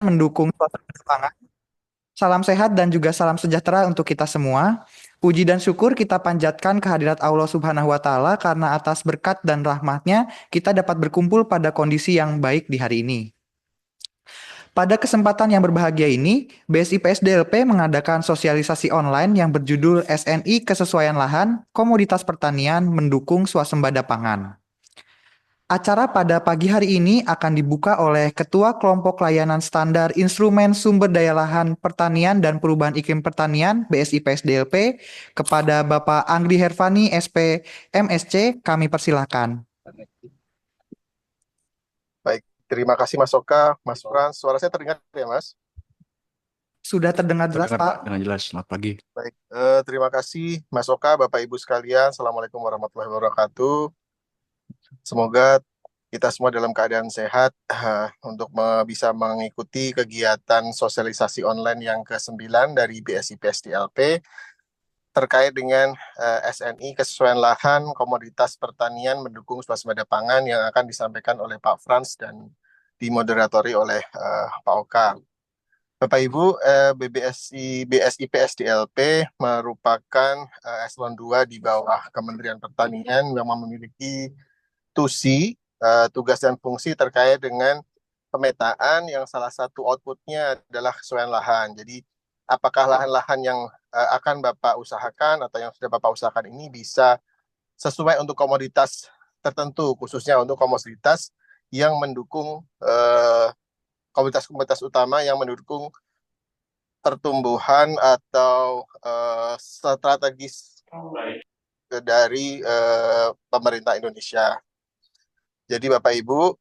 mendukung suasana pangan. Salam sehat dan juga salam sejahtera untuk kita semua. Puji dan syukur kita panjatkan kehadirat Allah Subhanahu wa Ta'ala karena atas berkat dan rahmatnya kita dapat berkumpul pada kondisi yang baik di hari ini. Pada kesempatan yang berbahagia ini, BSI PSDLP mengadakan sosialisasi online yang berjudul SNI Kesesuaian Lahan, Komoditas Pertanian Mendukung Swasembada Pangan. Acara pada pagi hari ini akan dibuka oleh Ketua Kelompok Layanan Standar Instrumen Sumber Daya Lahan Pertanian dan Perubahan Iklim Pertanian BSI PSDLP kepada Bapak Anggi Herfani SP MSC. Kami persilahkan. Baik, terima kasih Mas Oka. Mas Frans, suara saya terdengar ya Mas? Sudah terdengar jelas, Terdengar Pak, Pak? dengan jelas. Selamat pagi. Baik, terima kasih Mas Oka, Bapak Ibu sekalian. Assalamualaikum warahmatullahi wabarakatuh. Semoga kita semua dalam keadaan sehat untuk bisa mengikuti kegiatan sosialisasi online yang ke-9 dari BSI PSDLP terkait dengan SNI Kesesuaian Lahan Komoditas Pertanian Mendukung Swasembada Pangan yang akan disampaikan oleh Pak Frans dan dimoderatori oleh Pak Oka. Bapak Ibu, BSI PSDLP merupakan eselon 2 di bawah Kementerian Pertanian yang memiliki TUSI, tugas dan fungsi terkait dengan pemetaan yang salah satu outputnya adalah kesesuaian lahan. Jadi, apakah lahan-lahan yang akan Bapak usahakan atau yang sudah Bapak usahakan ini bisa sesuai untuk komoditas tertentu, khususnya untuk komoditas yang mendukung komoditas-komoditas utama yang mendukung pertumbuhan atau strategis dari pemerintah Indonesia. Jadi Bapak Ibu,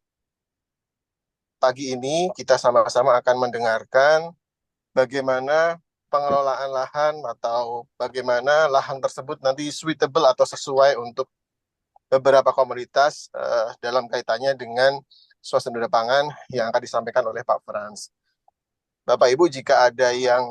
pagi ini kita sama-sama akan mendengarkan bagaimana pengelolaan lahan atau bagaimana lahan tersebut nanti suitable atau sesuai untuk beberapa komoditas dalam kaitannya dengan swasembada pangan yang akan disampaikan oleh Pak Frans. Bapak Ibu, jika ada yang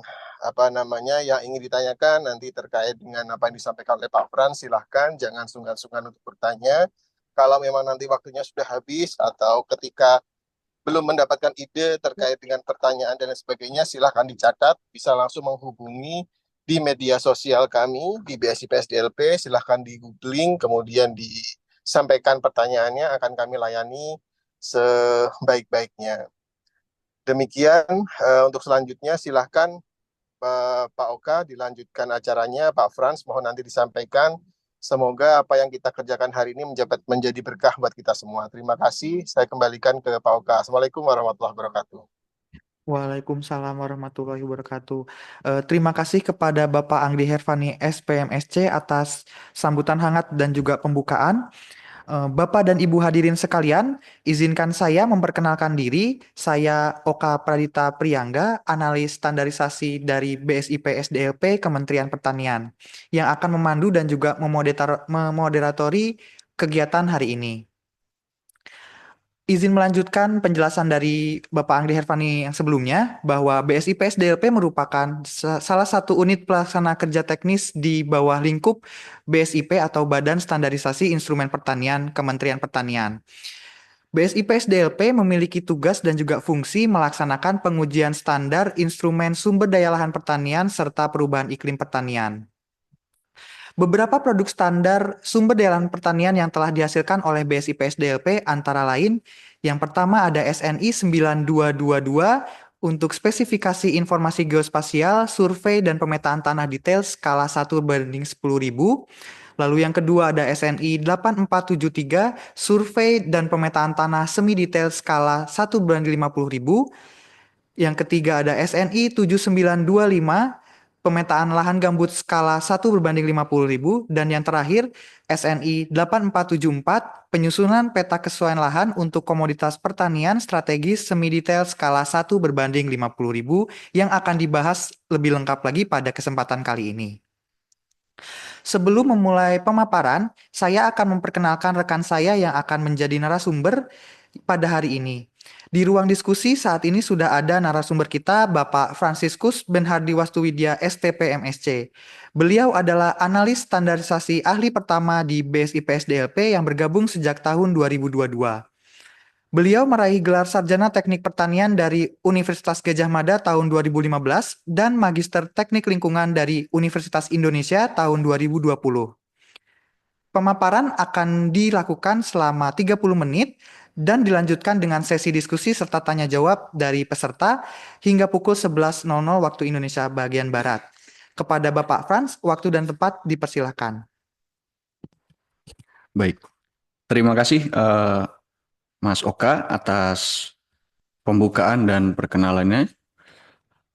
yang ingin ditanyakan nanti terkait dengan apa yang disampaikan oleh Pak Frans, silahkan jangan sungkan-sungkan untuk bertanya. Kalau memang nanti waktunya sudah habis atau ketika belum mendapatkan ide terkait dengan pertanyaan dan sebagainya, silahkan dicatat, bisa langsung menghubungi di media sosial kami di BSI PSDLP, silahkan di googling, kemudian disampaikan pertanyaannya, akan kami layani sebaik-baiknya. Demikian untuk selanjutnya silahkan Pak Oka dilanjutkan acaranya. Pak Frans mohon nanti disampaikan. Semoga apa yang kita kerjakan hari ini menjadi berkah buat kita semua. Terima kasih. Saya kembalikan ke Pak Oka. Assalamualaikum warahmatullahi wabarakatuh. Waalaikumsalam warahmatullahi wabarakatuh. Terima kasih kepada Bapak Anggi Herfani SPMSC atas sambutan hangat dan juga pembukaan. Bapak dan Ibu hadirin sekalian, izinkan saya memperkenalkan diri. Saya Oka Pradita Priyangga, analis standarisasi dari BSIP SDLP Kementerian Pertanian, yang akan memandu dan juga memoderatori kegiatan hari ini. Izin melanjutkan penjelasan dari Bapak Anggi Herfani yang sebelumnya, bahwa BSI PSDLP merupakan salah satu unit pelaksana kerja teknis di bawah lingkup BSIP atau Badan Standarisasi Instrumen Pertanian Kementerian Pertanian. BSI PSDLP memiliki tugas dan juga fungsi melaksanakan pengujian standar instrumen sumber daya lahan pertanian serta perubahan iklim pertanian. Beberapa produk standar sumber daya lahan pertanian yang telah dihasilkan oleh BSI PSDLP antara lain, yang pertama ada SNI 9222 untuk spesifikasi informasi geospasial, survei dan pemetaan tanah detail skala 1/10.000. Lalu yang kedua ada SNI 8473, survei dan pemetaan tanah semi detail skala 1/50.000. Yang ketiga ada SNI 7925, pemetaan lahan gambut skala 1/50.000. Dan yang terakhir SNI 8474, penyusunan peta kesesuaian lahan untuk komoditas pertanian strategis semi detail skala 1/50.000 yang akan dibahas lebih lengkap lagi pada kesempatan kali ini. Sebelum memulai pemaparan, saya akan memperkenalkan rekan saya yang akan menjadi narasumber pada hari ini. Di ruang diskusi saat ini sudah ada narasumber kita, Bapak Franciscus Benhardi Wastuwidya, STP MSc. Beliau adalah analis standarisasi ahli pertama di BSI PSDLP yang bergabung sejak tahun 2022. Beliau meraih gelar sarjana Teknik Pertanian dari Universitas Gadjah Mada tahun 2015 dan Magister Teknik Lingkungan dari Universitas Indonesia tahun 2020. Pemaparan akan dilakukan selama 30 menit dan dilanjutkan dengan sesi diskusi serta tanya jawab dari peserta hingga pukul 11.00 waktu Indonesia bagian Barat. Kepada Bapak Franz, waktu dan tempat dipersilahkan. Baik, terima kasih Mas Oka atas pembukaan dan perkenalannya.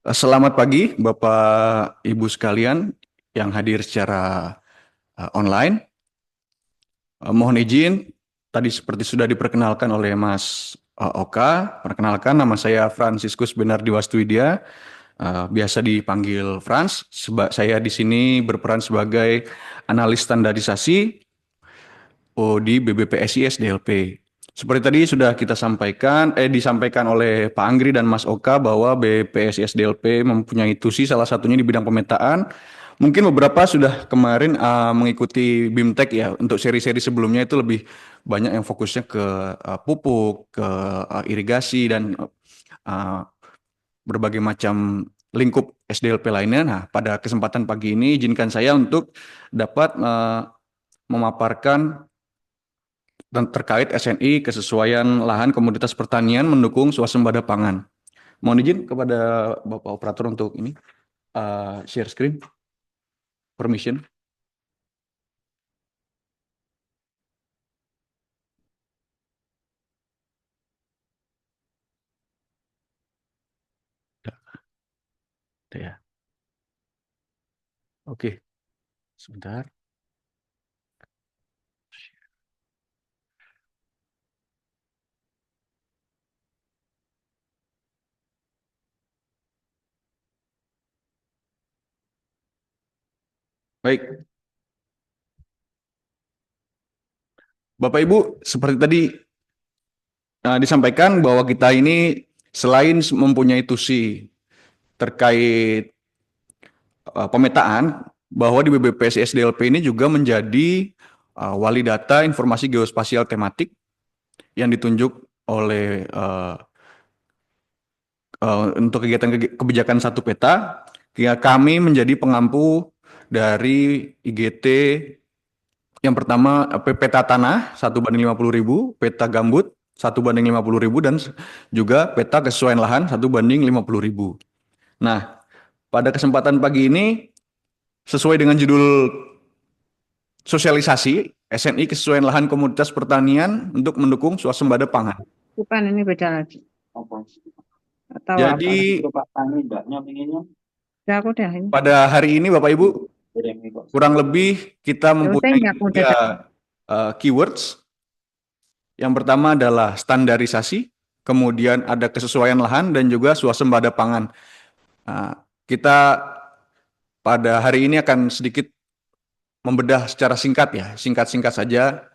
Selamat pagi Bapak Ibu sekalian yang hadir secara online. Mohon izin, tadi seperti sudah diperkenalkan oleh Mas Oka, perkenalkan nama saya Franciscus Benardi Wastuwidya, biasa dipanggil Franz. Saya di sini berperan sebagai analis standarisasi di BBPSI SDLP. Seperti tadi sudah kita disampaikan oleh Pak Anggri dan Mas Oka bahwa BPSI SDLP mempunyai tusi salah satunya di bidang pemetaan. Mungkin beberapa sudah kemarin mengikuti BIMTEK ya. Untuk seri-seri sebelumnya itu lebih banyak yang fokusnya ke pupuk, ke irigasi dan berbagai macam lingkup SDLP lainnya. Nah, pada kesempatan pagi ini izinkan saya untuk dapat memaparkan dan terkait SNI kesesuaian lahan komoditas pertanian mendukung swasembada pangan. Mohon izin kepada Bapak Operator untuk ini share screen, permission. Ya. Oke, sebentar. Baik, Bapak Ibu, seperti tadi disampaikan bahwa kita ini selain mempunyai tusi terkait pemetaan, bahwa di BBPSI SDLP ini juga menjadi wali data informasi geospasial tematik yang ditunjuk oleh untuk kegiatan kebijakan satu peta. Kami menjadi pengampu dari IGT yang pertama peta tanah 1:50.000, peta gambut 1:50.000 dan juga peta kesesuaian lahan 1:50.000. Nah, pada kesempatan pagi ini sesuai dengan judul sosialisasi SNI kesesuaian lahan komoditas pertanian untuk mendukung swasembada pangan. Bukan, ini beda lagi. Atau Jadi ya, aku udah ini. pada hari ini Bapak Ibu kurang lebih kita mempunyai tiga keywords. Yang pertama adalah standarisasi, kemudian ada kesesuaian lahan dan juga swasembada pangan. Kita pada hari ini akan sedikit membedah secara singkat ya, singkat-singkat saja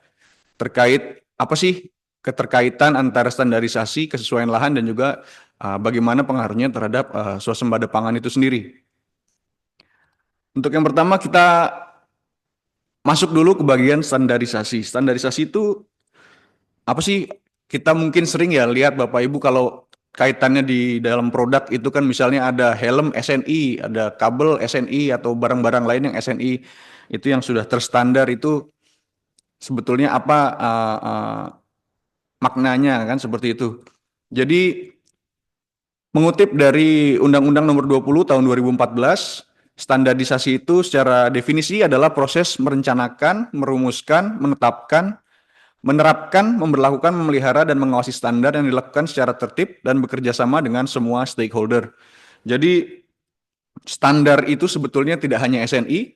terkait apa sih keterkaitan antara standarisasi, kesesuaian lahan dan juga bagaimana pengaruhnya terhadap swasembada pangan itu sendiri. Untuk yang pertama kita masuk dulu ke bagian standarisasi. Standarisasi itu apa sih? Kita mungkin sering ya lihat Bapak Ibu kalau kaitannya di dalam produk itu kan misalnya ada helm SNI, ada kabel SNI atau barang-barang lain yang SNI itu yang sudah terstandar itu sebetulnya apa maknanya kan seperti itu. Jadi mengutip dari Undang-Undang Nomor 20 Tahun 2014, standarisasi itu secara definisi adalah proses merencanakan, merumuskan, menetapkan, menerapkan, memberlakukan, memelihara, dan mengawasi standar yang dilakukan secara tertib dan bekerja sama dengan semua stakeholder. Jadi standar itu sebetulnya tidak hanya SNI.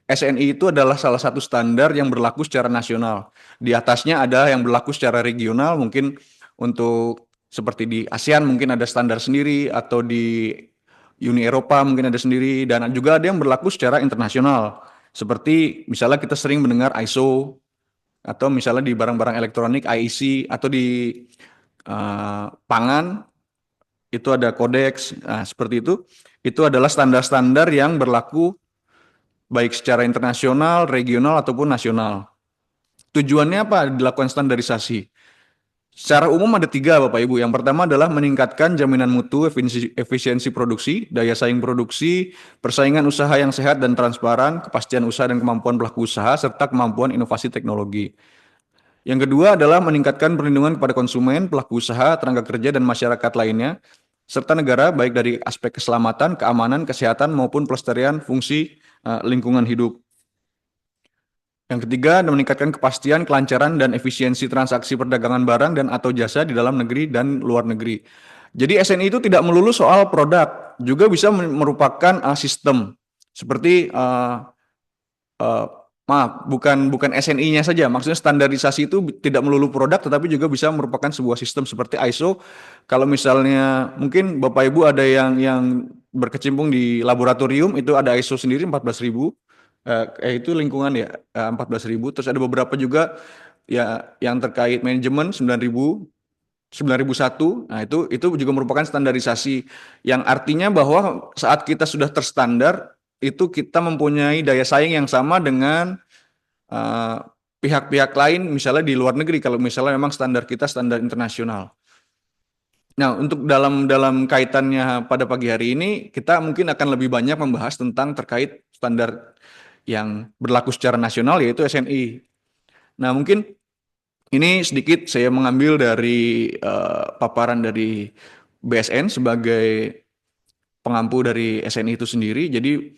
SNI itu adalah salah satu standar yang berlaku secara nasional. Di atasnya ada yang berlaku secara regional, mungkin untuk seperti di ASEAN mungkin ada standar sendiri, atau di Uni Eropa mungkin ada sendiri, dan juga ada yang berlaku secara internasional. Seperti misalnya kita sering mendengar ISO, atau misalnya di barang-barang elektronik IEC, atau di pangan itu ada kodeks. Nah, seperti itu. Itu adalah standar-standar yang berlaku baik secara internasional, regional, ataupun nasional. Tujuannya apa dilakukan standarisasi? Secara umum ada 3 Bapak Ibu. Yang pertama adalah meningkatkan jaminan mutu, efisiensi produksi, daya saing produksi, persaingan usaha yang sehat dan transparan, kepastian usaha dan kemampuan pelaku usaha, serta kemampuan inovasi teknologi. Yang kedua adalah meningkatkan perlindungan kepada konsumen, pelaku usaha, tenaga kerja, dan masyarakat lainnya, serta negara baik dari aspek keselamatan, keamanan, kesehatan, maupun pelestarian fungsi lingkungan hidup. Yang ketiga, meningkatkan kepastian, kelancaran, dan efisiensi transaksi perdagangan barang dan atau jasa di dalam negeri dan luar negeri. Jadi SNI itu tidak melulu soal produk, juga bisa merupakan sistem. Seperti maaf, bukan SNI-nya saja. Maksudnya standarisasi itu tidak melulu produk, tetapi juga bisa merupakan sebuah sistem seperti ISO. Kalau misalnya mungkin Bapak Ibu ada yang berkecimpung di laboratorium, itu ada ISO sendiri 14.000. Itu lingkungan ya, 14.000. Terus ada beberapa juga ya yang terkait manajemen 9.000. 9001. Nah, itu juga merupakan standarisasi yang artinya bahwa saat kita sudah terstandar itu kita mempunyai daya saing yang sama dengan pihak-pihak lain misalnya di luar negeri kalau misalnya memang standar kita standar internasional. Nah, untuk dalam kaitannya pada pagi hari ini kita mungkin akan lebih banyak membahas tentang terkait standar yang berlaku secara nasional yaitu SNI. Nah, mungkin ini sedikit saya mengambil dari paparan dari BSN sebagai pengampu dari SNI itu sendiri. Jadi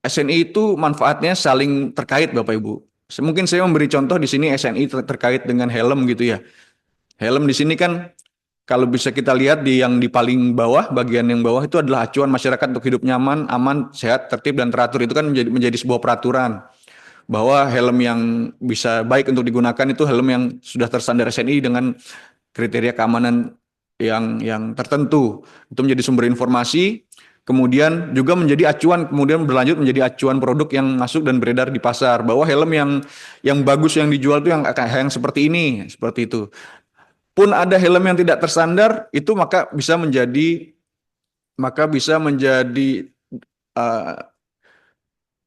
SNI itu manfaatnya saling terkait Bapak Ibu. Mungkin saya memberi contoh di sini SNI terkait dengan helm gitu ya. Helm di sini kan kalau bisa kita lihat yang di paling bawah, bagian yang bawah itu adalah acuan masyarakat untuk hidup nyaman, aman, sehat, tertib, dan teratur. Itu kan menjadi sebuah peraturan bahwa helm yang bisa baik untuk digunakan itu helm yang sudah terstandar SNI dengan kriteria keamanan yang tertentu. Itu menjadi sumber informasi, kemudian juga menjadi acuan, kemudian berlanjut menjadi acuan produk yang masuk dan beredar di pasar, bahwa helm yang bagus yang dijual itu yang seperti ini, seperti itu. Pun ada helm yang tidak terstandar, itu maka bisa menjadi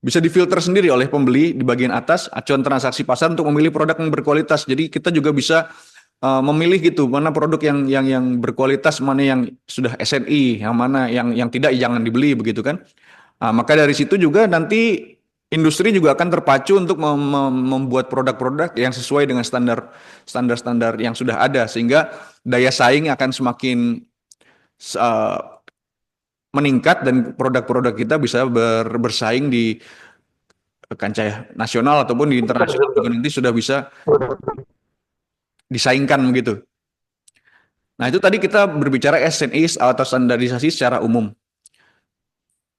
bisa difilter sendiri oleh pembeli di bagian atas acuan transaksi pasar untuk memilih produk yang berkualitas. Jadi kita juga bisa memilih gitu mana produk yang berkualitas, mana yang sudah SNI, yang mana yang tidak jangan dibeli begitu kan. Maka dari situ juga nanti industri juga akan terpacu untuk membuat produk-produk yang sesuai dengan standar yang sudah ada sehingga daya saing akan semakin meningkat dan produk-produk kita bisa bersaing di kancah nasional ataupun di internasional juga nanti sudah bisa disaingkan begitu. Nah, itu tadi kita berbicara SNI atau standarisasi secara umum.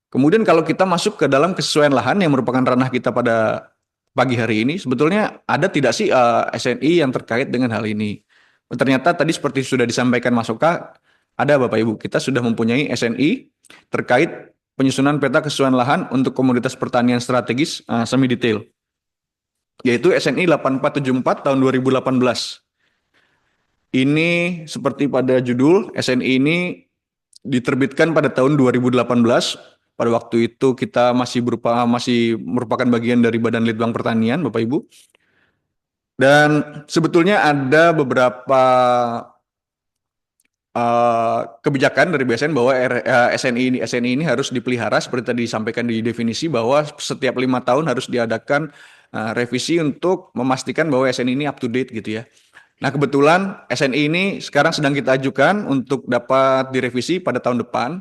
Kemudian kalau kita masuk ke dalam kesesuaian lahan yang merupakan ranah kita pada pagi hari ini, sebetulnya ada tidak sih SNI yang terkait dengan hal ini? Ternyata tadi seperti sudah disampaikan Mas Oka, ada Bapak Ibu, kita sudah mempunyai SNI terkait penyusunan peta kesesuaian lahan untuk komoditas pertanian strategis semi detail, yaitu SNI 8474 tahun 2018. Ini seperti pada judul, SNI ini diterbitkan pada tahun 2018. Pada waktu itu kita masih merupakan bagian dari Badan Litbang Pertanian, Bapak Ibu. Dan sebetulnya ada beberapa kebijakan dari BSN bahwa SNI ini harus dipelihara seperti tadi disampaikan di definisi bahwa setiap 5 tahun harus diadakan revisi untuk memastikan bahwa SNI ini up to date gitu ya. Nah, kebetulan SNI ini sekarang sedang kita ajukan untuk dapat direvisi pada tahun depan.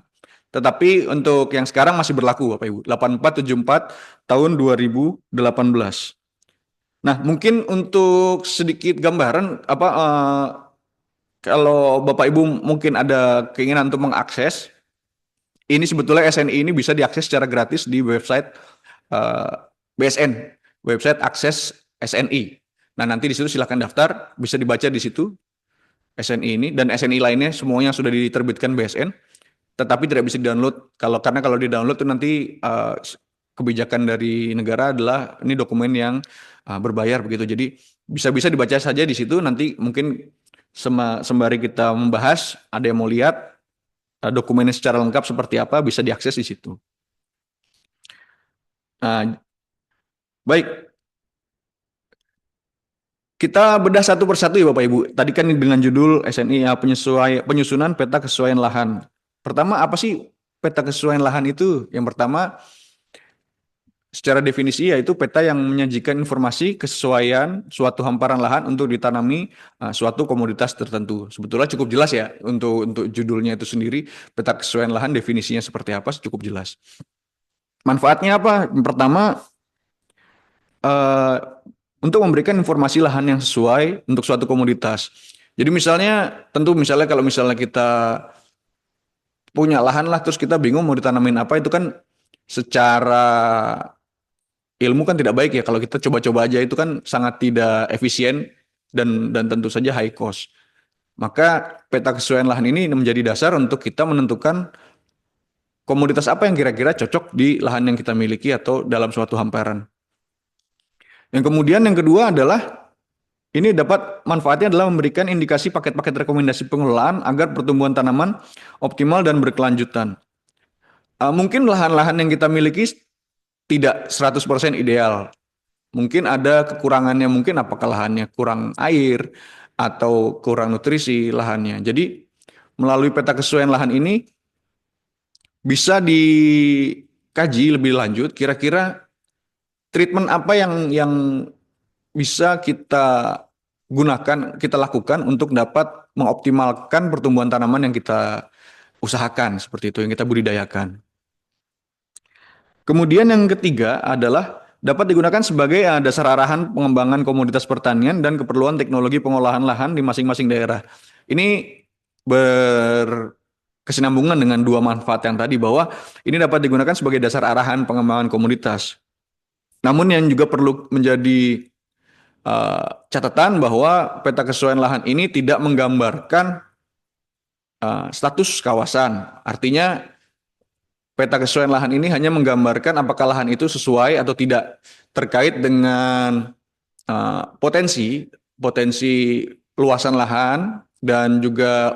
Tetapi untuk yang sekarang masih berlaku Bapak Ibu, 8474 tahun 2018. Nah, mungkin untuk sedikit gambaran kalau Bapak Ibu mungkin ada keinginan untuk mengakses, ini sebetulnya SNI ini bisa diakses secara gratis di website BSN, website akses SNI. Nah, nanti di situ silakan daftar, bisa dibaca di situ SNI ini dan SNI lainnya semuanya sudah diterbitkan BSN. Tetapi tidak bisa di-download karena kalau di-download itu nanti kebijakan dari negara adalah ini dokumen yang berbayar begitu. Jadi bisa dibaca saja di situ, nanti mungkin sembari kita membahas ada yang mau lihat dokumennya secara lengkap seperti apa bisa diakses di situ. Baik. Kita bedah satu persatu ya Bapak Ibu. Tadi kan dengan judul SNI ya, penyusunan peta kesesuaian lahan. Pertama, apa sih peta kesesuaian lahan itu? Yang pertama, secara definisi yaitu peta yang menyajikan informasi kesesuaian suatu hamparan lahan untuk ditanami suatu komoditas tertentu. Sebetulnya cukup jelas ya untuk judulnya itu sendiri, peta kesesuaian lahan definisinya seperti apa cukup jelas. Manfaatnya apa? Yang pertama, eh, untuk memberikan informasi lahan yang sesuai untuk suatu komoditas. Jadi misalnya, kalau misalnya kita punya lahan lah, terus kita bingung mau ditanamin apa, itu kan secara ilmu kan tidak baik ya. Kalau kita coba-coba aja itu kan sangat tidak efisien dan tentu saja high cost. Maka peta kesesuaian lahan ini menjadi dasar untuk kita menentukan komoditas apa yang kira-kira cocok di lahan yang kita miliki atau dalam suatu hamparan. Yang kemudian yang kedua adalah ini dapat manfaatnya adalah memberikan indikasi paket-paket rekomendasi pengelolaan agar pertumbuhan tanaman optimal dan berkelanjutan. Mungkin lahan-lahan yang kita miliki tidak 100% ideal. Mungkin ada kekurangannya, mungkin apakah lahannya kurang air atau kurang nutrisi lahannya. Jadi melalui peta kesesuaian lahan ini bisa dikaji lebih lanjut kira-kira treatment apa yang bisa kita gunakan, kita lakukan untuk dapat mengoptimalkan pertumbuhan tanaman yang kita usahakan, seperti itu, yang kita budidayakan. Kemudian yang ketiga adalah dapat digunakan sebagai dasar arahan pengembangan komoditas pertanian dan keperluan teknologi pengolahan lahan di masing-masing daerah. Ini berkesinambungan dengan dua manfaat yang tadi, bahwa ini dapat digunakan sebagai dasar arahan pengembangan komoditas. Namun yang juga perlu menjadi catatan bahwa peta kesesuaian lahan ini tidak menggambarkan status kawasan. Artinya peta kesesuaian lahan ini hanya menggambarkan apakah lahan itu sesuai atau tidak terkait dengan potensi luasan lahan dan juga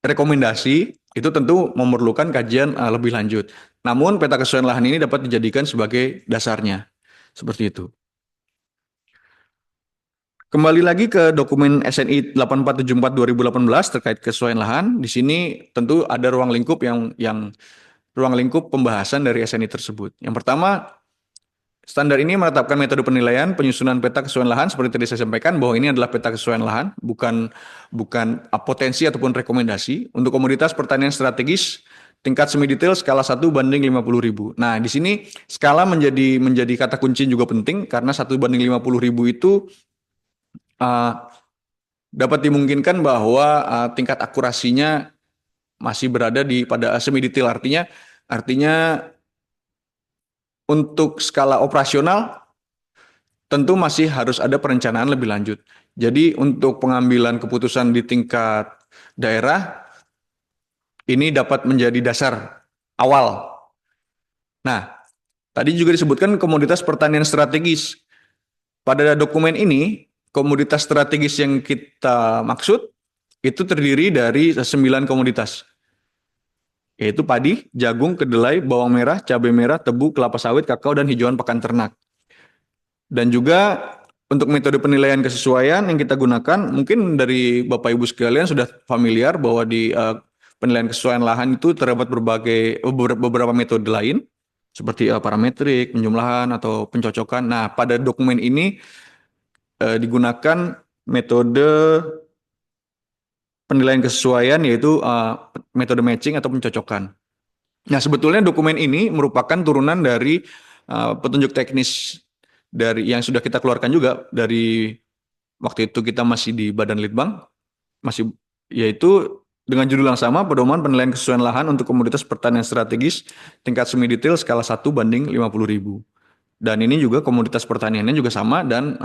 rekomendasi. Itu tentu memerlukan kajian lebih lanjut. Namun peta kesesuaian lahan ini dapat dijadikan sebagai dasarnya. Seperti itu. Kembali lagi ke dokumen SNI 8474 2018 terkait kesesuaian lahan. Di sini tentu ada ruang lingkup ruang lingkup pembahasan dari SNI tersebut. Yang pertama, standar ini menetapkan metode penilaian penyusunan peta kesesuaian lahan seperti tadi saya sampaikan, bahwa ini adalah peta kesesuaian lahan, bukan potensi ataupun rekomendasi untuk komoditas pertanian strategis tingkat semi detail skala 1:50.000. Nah, di sini skala menjadi kata kunci juga penting, karena 1:50.000 itu dapat dimungkinkan bahwa tingkat akurasinya masih berada pada semi detail. Artinya untuk skala operasional tentu masih harus ada perencanaan lebih lanjut. Jadi untuk pengambilan keputusan di tingkat daerah ini dapat menjadi dasar awal. Nah, tadi juga disebutkan komoditas pertanian strategis. Pada dokumen ini, komoditas strategis yang kita maksud itu terdiri dari 9 komoditas, yaitu padi, jagung, kedelai, bawang merah, cabai merah, tebu, kelapa sawit, kakao, dan hijauan pakan ternak. Dan juga untuk metode penilaian kesesuaian yang kita gunakan, mungkin dari Bapak Ibu sekalian sudah familiar bahwa di penilaian kesesuaian lahan itu terdapat beberapa metode lain, seperti parametrik, penjumlahan, atau pencocokan. Nah, pada dokumen ini digunakan metode penilaian kesesuaian, yaitu metode matching atau pencocokan. Nah, sebetulnya dokumen ini merupakan turunan dari petunjuk teknis dari yang sudah kita keluarkan juga dari waktu itu kita masih di Badan Litbang, yaitu dengan judul yang sama, Pedoman Penilaian Kesesuaian Lahan untuk Komoditas Pertanian Strategis tingkat semi detail skala 1:50.000. Dan ini juga komoditas pertaniannya juga sama, dan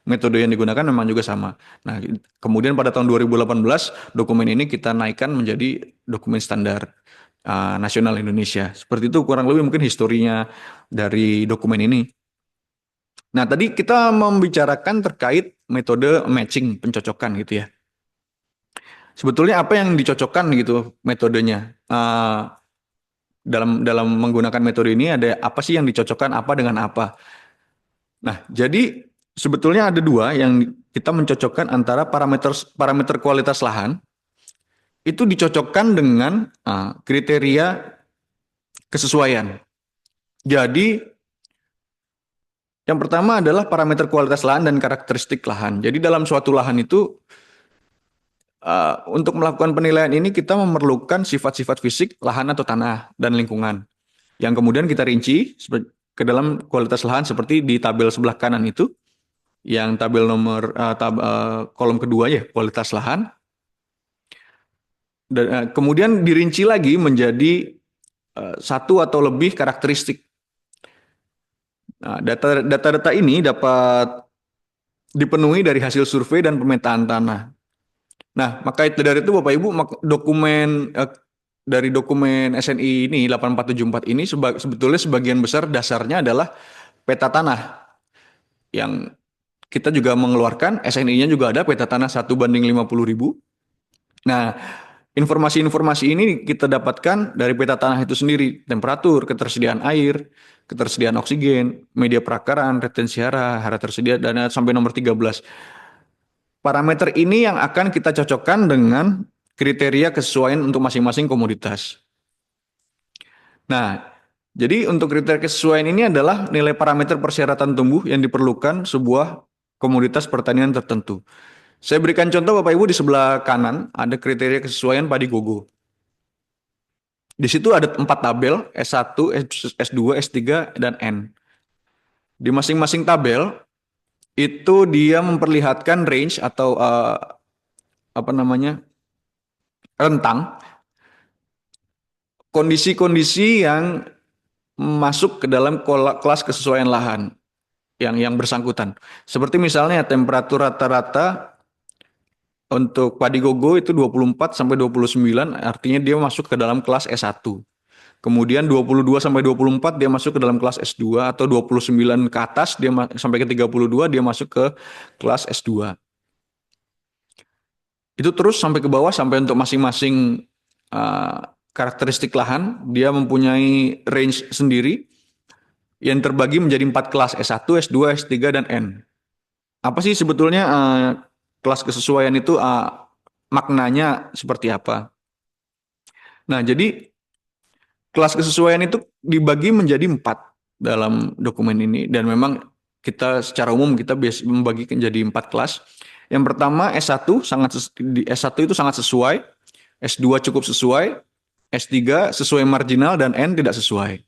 metode yang digunakan memang juga sama. Nah, kemudian pada tahun 2018 dokumen ini kita naikkan menjadi dokumen standar nasional Indonesia. Seperti itu kurang lebih mungkin historinya dari dokumen ini. Nah, tadi kita membicarakan terkait metode matching, pencocokan gitu ya. Sebetulnya apa yang dicocokkan gitu metodenya? Dalam menggunakan metode ini ada apa sih yang dicocokkan apa dengan apa? Nah, jadi sebetulnya ada dua yang kita mencocokkan antara parameter kualitas lahan itu dicocokkan dengan kriteria kesesuaian. Jadi yang pertama adalah parameter kualitas lahan dan karakteristik lahan. Jadi dalam suatu lahan itu untuk melakukan penilaian ini kita memerlukan sifat-sifat fisik lahan atau tanah dan lingkungan yang kemudian kita rinci ke dalam kualitas lahan seperti di tabel sebelah kanan itu, yang tabel nomor kolom kedua ya, kualitas lahan. Dan kemudian dirinci lagi menjadi satu atau lebih karakteristik. Nah, data-data ini dapat dipenuhi dari hasil survei dan pemetaan tanah. Nah, maka dari itu Bapak Ibu, dari dokumen SNI ini 8474 ini sebetulnya sebagian besar dasarnya adalah peta tanah yang kita juga mengeluarkan. SNI-nya juga ada peta tanah 1:50.000. Nah, informasi-informasi ini kita dapatkan dari peta tanah itu sendiri, temperatur, ketersediaan air, ketersediaan oksigen, media perakaran, retensi hara tersedia, dan sampai nomor 13. Parameter ini yang akan kita cocokkan dengan kriteria kesesuaian untuk masing-masing komoditas. Nah, jadi untuk kriteria kesesuaian ini adalah nilai parameter persyaratan tumbuh yang diperlukan sebuah komoditas pertanian tertentu. Saya berikan contoh Bapak Ibu, di sebelah kanan ada kriteria kesesuaian padi gogo. Di situ ada 4 tabel, S1, S2, S3, dan N. Di masing-masing tabel itu dia memperlihatkan range atau rentang kondisi-kondisi yang masuk ke dalam kelas kesesuaian lahan yang bersangkutan. Seperti misalnya temperatur rata-rata untuk padi gogo itu 24 sampai 29, artinya dia masuk ke dalam kelas S1. Kemudian 22 sampai 24 dia masuk ke dalam kelas S2, atau 29 ke atas dia sampai ke 32 dia masuk ke kelas S2. Itu terus sampai ke bawah sampai untuk masing-masing karakteristik lahan dia mempunyai range sendiri yang terbagi menjadi 4 kelas, S1, S2, S3, dan N. Apa sih sebetulnya kelas kesesuaian itu, maknanya seperti apa? Nah, jadi kelas kesesuaian itu dibagi menjadi 4 dalam dokumen ini, dan memang kita secara umum kita biasa membagi menjadi 4 kelas. Yang pertama S1 S1 itu sangat sesuai, S2 cukup sesuai, S3 sesuai marginal, dan N tidak sesuai.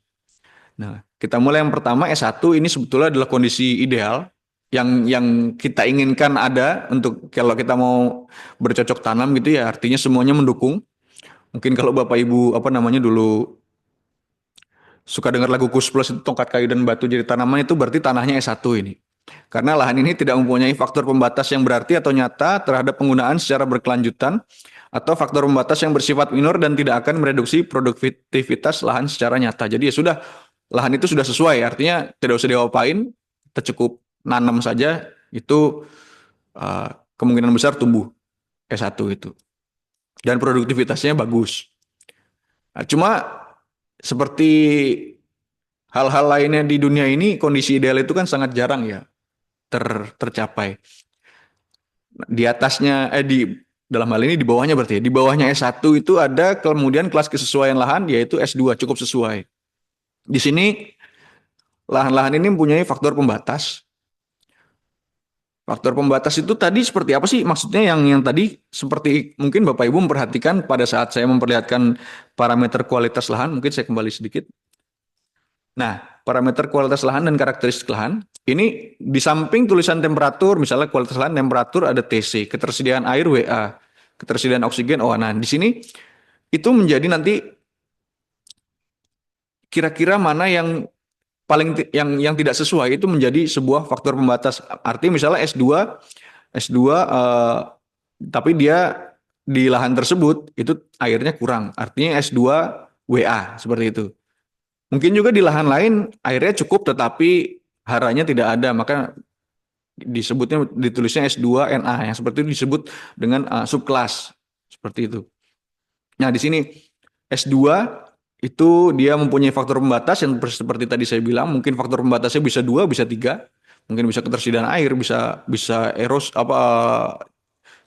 Nah, kita mulai yang pertama S1 ini sebetulnya adalah kondisi ideal yang kita inginkan ada untuk kalau kita mau bercocok tanam gitu ya, artinya semuanya mendukung. Mungkin kalau Bapak Ibu dulu suka dengar lagu Kus Plus itu, tongkat kayu dan batu jadi tanaman, itu berarti tanahnya S1 ini. Karena lahan ini tidak mempunyai faktor pembatas yang berarti atau nyata terhadap penggunaan secara berkelanjutan, atau faktor pembatas yang bersifat minor dan tidak akan mereduksi produktivitas lahan secara nyata. Jadi ya sudah, lahan itu sudah sesuai, artinya tidak usah diapain, kita cukup nanam saja, itu kemungkinan besar tumbuh S1 itu. Dan produktivitasnya bagus. Nah, cuma seperti hal-hal lainnya di dunia ini, kondisi ideal itu kan sangat jarang ya tercapai. Di atasnya, dalam hal ini di bawahnya berarti ya, di bawahnya S1 itu ada kemudian kelas kesesuaian lahan, yaitu S2 cukup sesuai. Di sini lahan-lahan ini mempunyai faktor pembatas. Faktor pembatas itu tadi seperti apa sih? Maksudnya yang tadi seperti mungkin Bapak Ibu memperhatikan pada saat saya memperlihatkan parameter kualitas lahan, mungkin saya kembali sedikit. Nah, parameter kualitas lahan dan karakteristik lahan, ini di samping tulisan temperatur, misalnya kualitas lahan temperatur ada TC, ketersediaan air WA, ketersediaan oksigen OH. Nah, di sini itu menjadi nanti kira-kira mana yang paling yang tidak sesuai, itu menjadi sebuah faktor pembatas. Artinya misalnya S2 tapi dia di lahan tersebut itu airnya kurang, artinya S2 WA seperti itu. Mungkin juga di lahan lain airnya cukup tetapi haranya tidak ada, maka ditulisnya S2 NA, yang seperti itu disebut dengan subkelas seperti itu. Nah, di sini S2 itu dia mempunyai faktor pembatas yang seperti tadi saya bilang, mungkin faktor pembatasnya bisa 2, bisa 3. Mungkin bisa ketersediaan air, bisa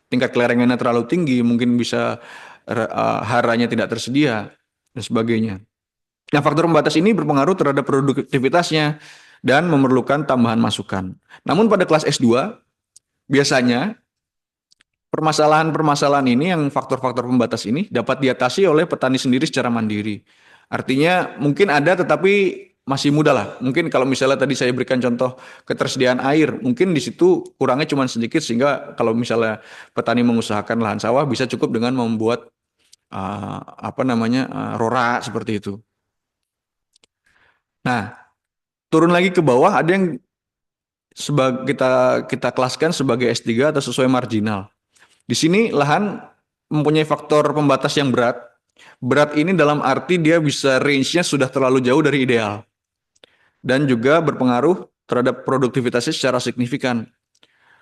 tingkat kelerengannya terlalu tinggi, mungkin bisa haranya tidak tersedia dan sebagainya. Nah, faktor pembatas ini berpengaruh terhadap produktivitasnya dan memerlukan tambahan masukan. Namun pada kelas S2 biasanya permasalahan-permasalahan ini yang faktor-faktor pembatas ini dapat diatasi oleh petani sendiri secara mandiri. Artinya mungkin ada tetapi masih mudah lah. Mungkin kalau misalnya tadi saya berikan contoh ketersediaan air, mungkin di situ kurangnya cuma sedikit sehingga kalau misalnya petani mengusahakan lahan sawah bisa cukup dengan membuat rora seperti itu. Nah, turun lagi ke bawah ada yang kita kelaskan sebagai S3 atau sesuai marginal. Di sini lahan mempunyai faktor pembatas yang berat. Berat ini dalam arti dia bisa range-nya sudah terlalu jauh dari ideal. Dan juga berpengaruh terhadap produktivitasnya secara signifikan.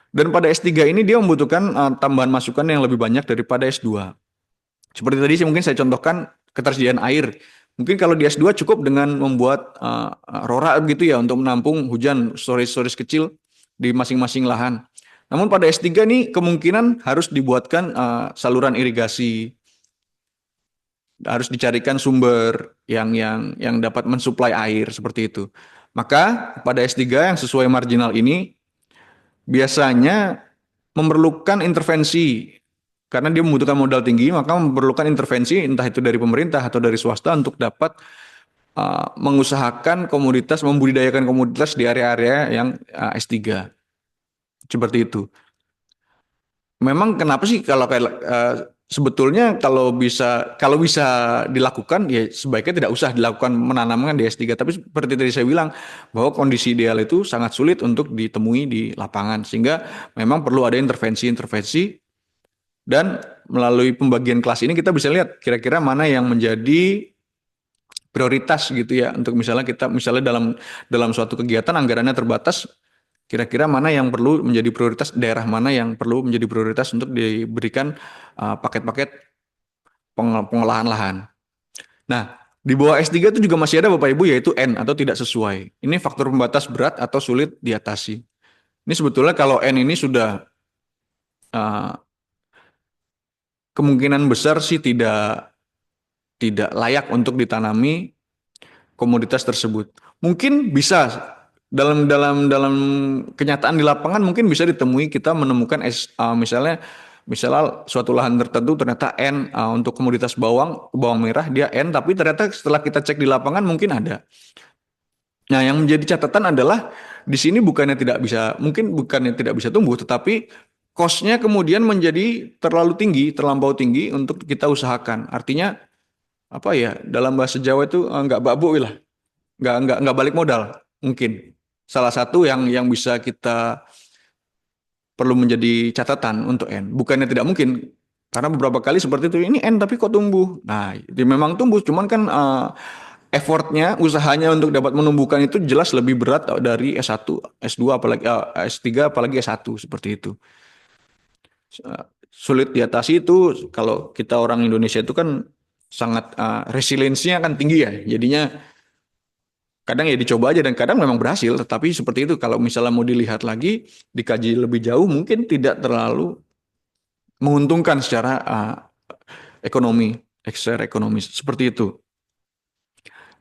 Dan pada S3 ini dia membutuhkan tambahan masukan yang lebih banyak daripada S2. Seperti tadi mungkin saya contohkan ketersediaan air. Mungkin kalau di S2 cukup dengan membuat rora gitu ya untuk menampung hujan storage kecil di masing-masing lahan. Namun pada S3 nih kemungkinan harus dibuatkan saluran irigasi, harus dicarikan sumber yang dapat mensuplai air seperti itu. Maka pada S3 yang sesuai marginal ini biasanya memerlukan intervensi karena dia membutuhkan modal tinggi, maka memerlukan intervensi entah itu dari pemerintah atau dari swasta untuk dapat mengusahakan komoditas, membudidayakan komoditas di area-area yang S3. Seperti itu. Memang kenapa sih kalau sebetulnya kalau bisa dilakukan ya sebaiknya tidak usah dilakukan menanamkan di S3. Tapi seperti tadi saya bilang bahwa kondisi ideal itu sangat sulit untuk ditemui di lapangan sehingga memang perlu ada intervensi dan melalui pembagian kelas ini kita bisa lihat kira-kira mana yang menjadi prioritas gitu ya untuk misalnya dalam suatu kegiatan anggarannya terbatas. Kira-kira mana yang perlu menjadi prioritas, daerah mana yang perlu menjadi prioritas untuk diberikan paket-paket pengolahan lahan. Nah, di bawah S3 itu juga masih ada Bapak Ibu yaitu N atau tidak sesuai. Ini faktor pembatas berat atau sulit diatasi. Ini sebetulnya kalau N ini sudah kemungkinan besar sih tidak layak untuk ditanami komoditas tersebut. Mungkin bisa dalam kenyataan di lapangan mungkin bisa ditemui kita menemukan misalnya suatu lahan tertentu ternyata N untuk komoditas bawang merah dia N tapi ternyata setelah kita cek di lapangan mungkin ada. Nah, yang menjadi catatan adalah di sini bukannya tidak bisa tumbuh tetapi cost-nya kemudian menjadi terlampau tinggi untuk kita usahakan. Artinya apa ya? Dalam bahasa Jawa itu nggak babu lah. Nggak balik modal mungkin. Salah satu yang bisa kita perlu menjadi catatan untuk N. Bukannya tidak mungkin, karena beberapa kali seperti itu, ini N tapi kok tumbuh. Nah, dia memang tumbuh, cuman kan effortnya, usahanya untuk dapat menumbuhkan itu jelas lebih berat dari S1, S2, apalagi S3, apalagi S1, seperti itu. Sulit diatasi itu, kalau kita orang Indonesia itu kan sangat resiliensinya kan tinggi ya, jadinya kadang ya dicoba aja dan kadang memang berhasil, tetapi seperti itu kalau misalnya mau dilihat lagi, dikaji lebih jauh mungkin tidak terlalu menguntungkan secara secara ekonomis seperti itu.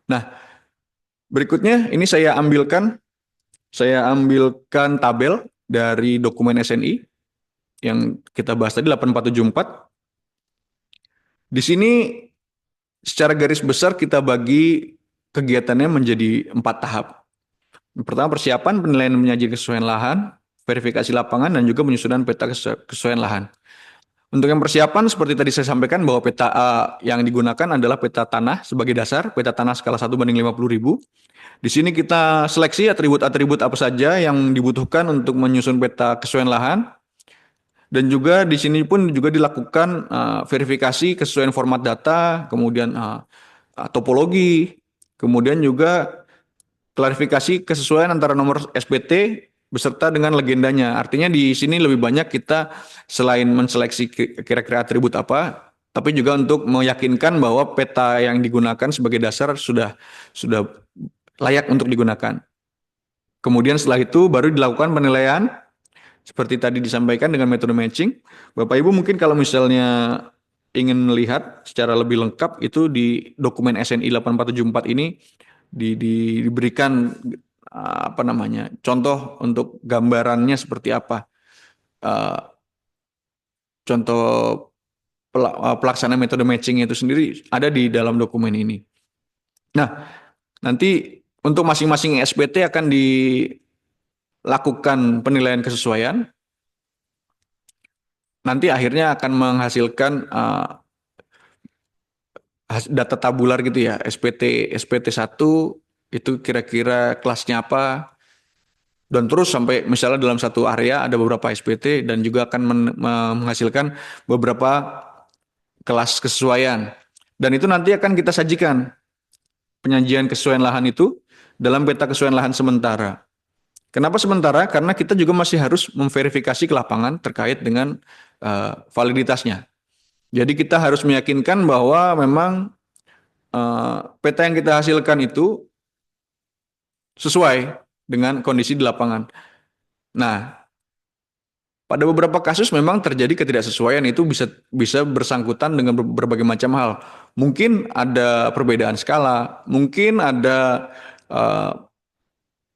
Nah, berikutnya ini saya ambilkan tabel dari dokumen SNI yang kita bahas tadi 8474. Di sini secara garis besar kita bagi kegiatannya menjadi 4 tahap. Yang pertama persiapan, penilaian menyaji kesesuaian lahan, verifikasi lapangan, dan juga penyusunan peta kesesuaian lahan. Untuk yang persiapan, seperti tadi saya sampaikan bahwa peta yang digunakan adalah peta tanah sebagai dasar, peta tanah skala 1/50.000. Di sini kita seleksi atribut-atribut apa saja yang dibutuhkan untuk menyusun peta kesesuaian lahan. Dan juga di sini pun juga dilakukan verifikasi kesesuaian format data, kemudian topologi, kemudian juga klarifikasi kesesuaian antara nomor SPT beserta dengan legendanya. Artinya di sini lebih banyak kita selain menseleksi kira-kira atribut apa, tapi juga untuk meyakinkan bahwa peta yang digunakan sebagai dasar sudah layak untuk digunakan. Kemudian setelah itu baru dilakukan penilaian seperti tadi disampaikan dengan metode matching. Bapak Ibu mungkin kalau misalnya ingin melihat secara lebih lengkap itu di dokumen SNI 8474 ini diberikan apa namanya contoh untuk gambarannya seperti apa. Contoh pelaksanaan metode matching itu sendiri ada di dalam dokumen ini. Nah, nanti untuk masing-masing SPT akan dilakukan penilaian kesesuaian. Nanti akhirnya akan menghasilkan data tabular gitu ya. SPT 1 itu kira-kira kelasnya apa. Dan terus sampai misalnya dalam satu area ada beberapa SPT dan juga akan menghasilkan beberapa kelas kesesuaian. Dan itu nanti akan kita sajikan penyajian kesesuaian lahan itu dalam peta kesesuaian lahan sementara. Kenapa sementara? Karena kita juga masih harus memverifikasi ke lapangan terkait dengan validitasnya. Jadi kita harus meyakinkan bahwa memang peta yang kita hasilkan itu sesuai dengan kondisi di lapangan. Nah, pada beberapa kasus memang terjadi ketidaksesuaian itu bisa bersangkutan dengan berbagai macam hal. Mungkin ada perbedaan skala, mungkin ada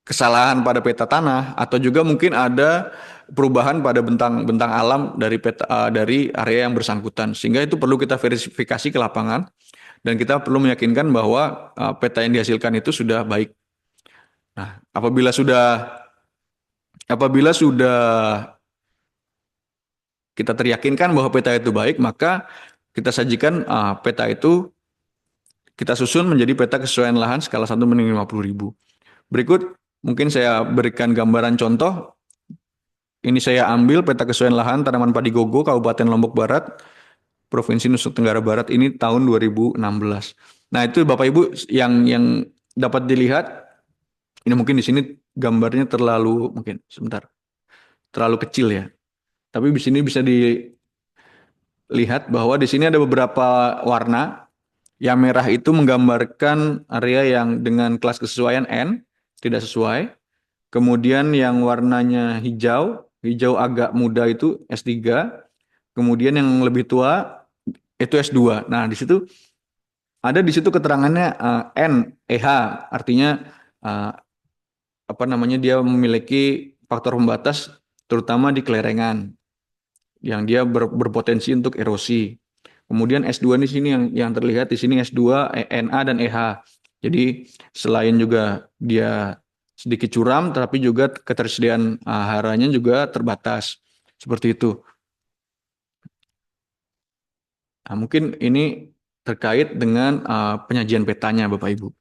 kesalahan pada peta tanah, atau juga mungkin ada perubahan pada bentang alam dari dari area yang bersangkutan. Sehingga itu perlu kita verifikasi ke lapangan dan kita perlu meyakinkan bahwa peta yang dihasilkan itu sudah baik. Nah, apabila sudah kita teryakinkan bahwa peta itu baik, maka kita sajikan peta itu kita susun menjadi peta kesesuaian lahan skala 1/50.000. Berikut mungkin saya berikan gambaran contoh. Ini saya ambil peta kesesuaian lahan tanaman padi gogo Kabupaten Lombok Barat, Provinsi Nusa Tenggara Barat ini tahun 2016. Nah, itu Bapak Ibu yang dapat dilihat. Ini mungkin di sini gambarnya terlalu terlalu kecil ya. Tapi di sini bisa dilihat bahwa di sini ada beberapa warna. Yang merah itu menggambarkan area yang dengan kelas kesesuaian N tidak sesuai. Kemudian yang warnanya hijau agak muda itu S3. Kemudian yang lebih tua itu S2. Nah, di situ keterangannya NEH, artinya dia memiliki faktor pembatas terutama di kelerengan yang dia berpotensi untuk erosi. Kemudian S2 di sini yang terlihat di sini S2, NA dan EH. Jadi selain juga dia sedikit curam, tapi juga ketersediaan haranya juga terbatas. Seperti itu. Nah, mungkin ini terkait dengan penyajian petanya Bapak Ibu.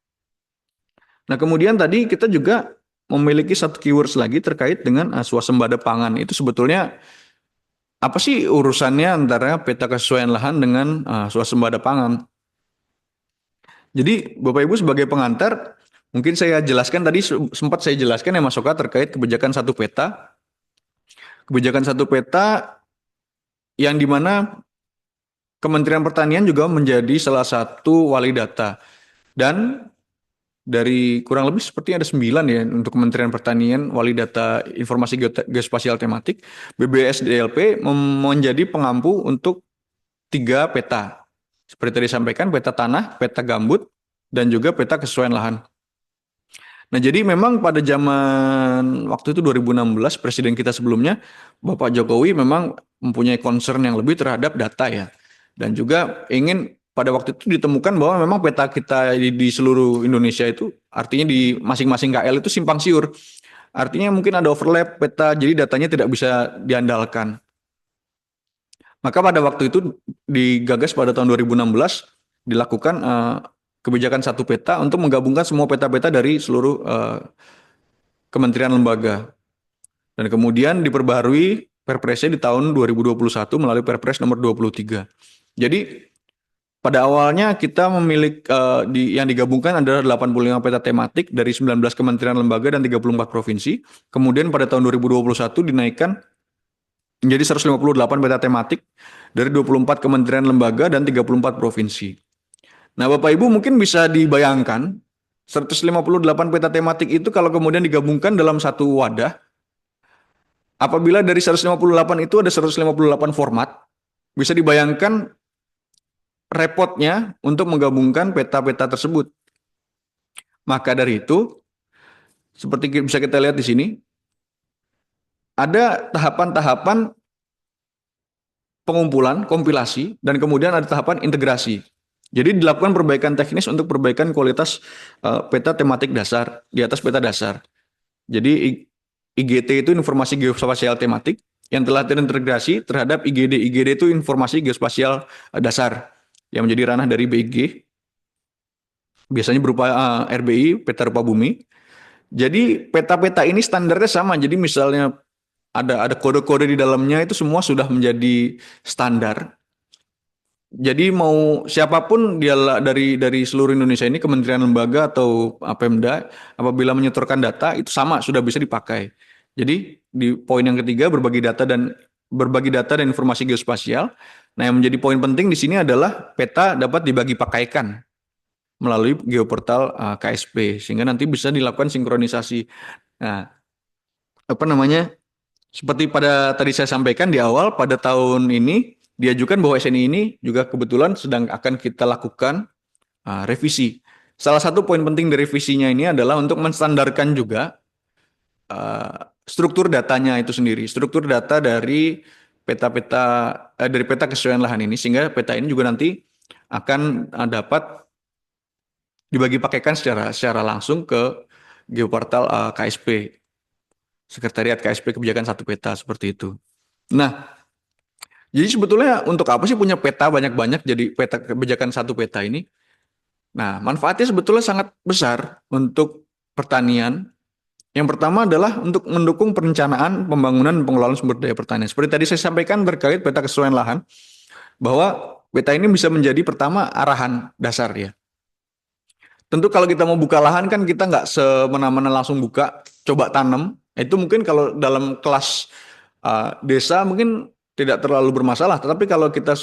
Nah, kemudian tadi kita juga memiliki satu keywords lagi terkait dengan swasembada pangan. Itu sebetulnya apa sih urusannya antara peta kesesuaian lahan dengan swasembada pangan? Jadi Bapak Ibu sebagai pengantar, mungkin saya jelaskan tadi sempat saya jelaskan ya Mas Oka terkait kebijakan satu peta. Kebijakan satu peta yang dimana Kementerian Pertanian juga menjadi salah satu wali data. Dan dari kurang lebih seperti ada 9 ya untuk Kementerian Pertanian wali data informasi geospasial tematik, BBSDLP menjadi pengampu untuk 3 peta. Seperti tadi disampaikan, peta tanah, peta gambut, dan juga peta kesesuaian lahan. Nah, jadi memang pada zaman waktu itu 2016 presiden kita sebelumnya Bapak Jokowi memang mempunyai concern yang lebih terhadap data ya. Dan juga ingin pada waktu itu ditemukan bahwa memang peta kita di seluruh Indonesia itu artinya di masing-masing KL itu simpang siur. Artinya mungkin ada overlap peta, jadi datanya tidak bisa diandalkan. Maka pada waktu itu digagas pada tahun 2016 dilakukan kebijakan satu peta untuk menggabungkan semua peta-peta dari seluruh kementerian lembaga. Dan kemudian diperbarui Perpresnya di tahun 2021 melalui Perpres nomor 23. Jadi pada awalnya kita memiliki yang digabungkan adalah 85 peta tematik dari 19 kementerian lembaga dan 34 provinsi. Kemudian pada tahun 2021 dinaikkan menjadi 158 peta tematik dari 24 kementerian lembaga dan 34 provinsi. Nah, Bapak Ibu mungkin bisa dibayangkan 158 peta tematik itu kalau kemudian digabungkan dalam satu wadah, apabila dari 158 itu ada 158 format, bisa dibayangkan repotnya untuk menggabungkan peta-peta tersebut. Maka dari itu, seperti bisa kita lihat di sini, ada tahapan-tahapan pengumpulan, kompilasi, dan kemudian ada tahapan integrasi. Jadi dilakukan perbaikan teknis untuk perbaikan kualitas peta tematik dasar di atas peta dasar. Jadi IGT itu informasi geospasial tematik yang telah terintegrasi terhadap IGD. IGD itu informasi geospasial dasar yang menjadi ranah dari BIG. Biasanya berupa RBI, peta rupa bumi. Jadi peta-peta ini standarnya sama. Jadi misalnya ada kode-kode di dalamnya itu semua sudah menjadi standar. Jadi mau siapapun dia dari seluruh Indonesia ini, kementerian lembaga atau Pemda, apabila menyetorkan data itu sama sudah bisa dipakai. Jadi di poin yang ketiga berbagi data dan informasi geospasial. Nah, yang menjadi poin penting di sini adalah peta dapat dibagi pakaikan melalui geoportal KSP sehingga nanti bisa dilakukan sinkronisasi. Nah, apa namanya? Seperti pada tadi saya sampaikan di awal, pada tahun ini diajukan bahwa SNI ini juga kebetulan sedang akan kita lakukan revisi. Salah satu poin penting dari revisinya ini adalah untuk menstandarkan juga struktur datanya itu sendiri, struktur data dari peta kesesuaian lahan ini, sehingga peta ini juga nanti akan dapat dibagi pakaikan secara langsung ke geoportal KSP. Sekretariat KSP Kebijakan Satu Peta seperti itu. Nah, jadi sebetulnya untuk apa sih punya peta banyak-banyak jadi peta kebijakan satu peta ini? Nah, manfaatnya sebetulnya sangat besar untuk pertanian. Yang pertama adalah untuk mendukung perencanaan, pembangunan, dan pengelolaan sumber daya pertanian. Seperti tadi saya sampaikan terkait peta kesesuaian lahan, bahwa peta ini bisa menjadi pertama arahan dasar ya. Tentu kalau kita mau buka lahan kan kita nggak semena-mena langsung buka, coba tanam. Itu mungkin kalau dalam kelas desa mungkin tidak terlalu bermasalah. Tetapi kalau kita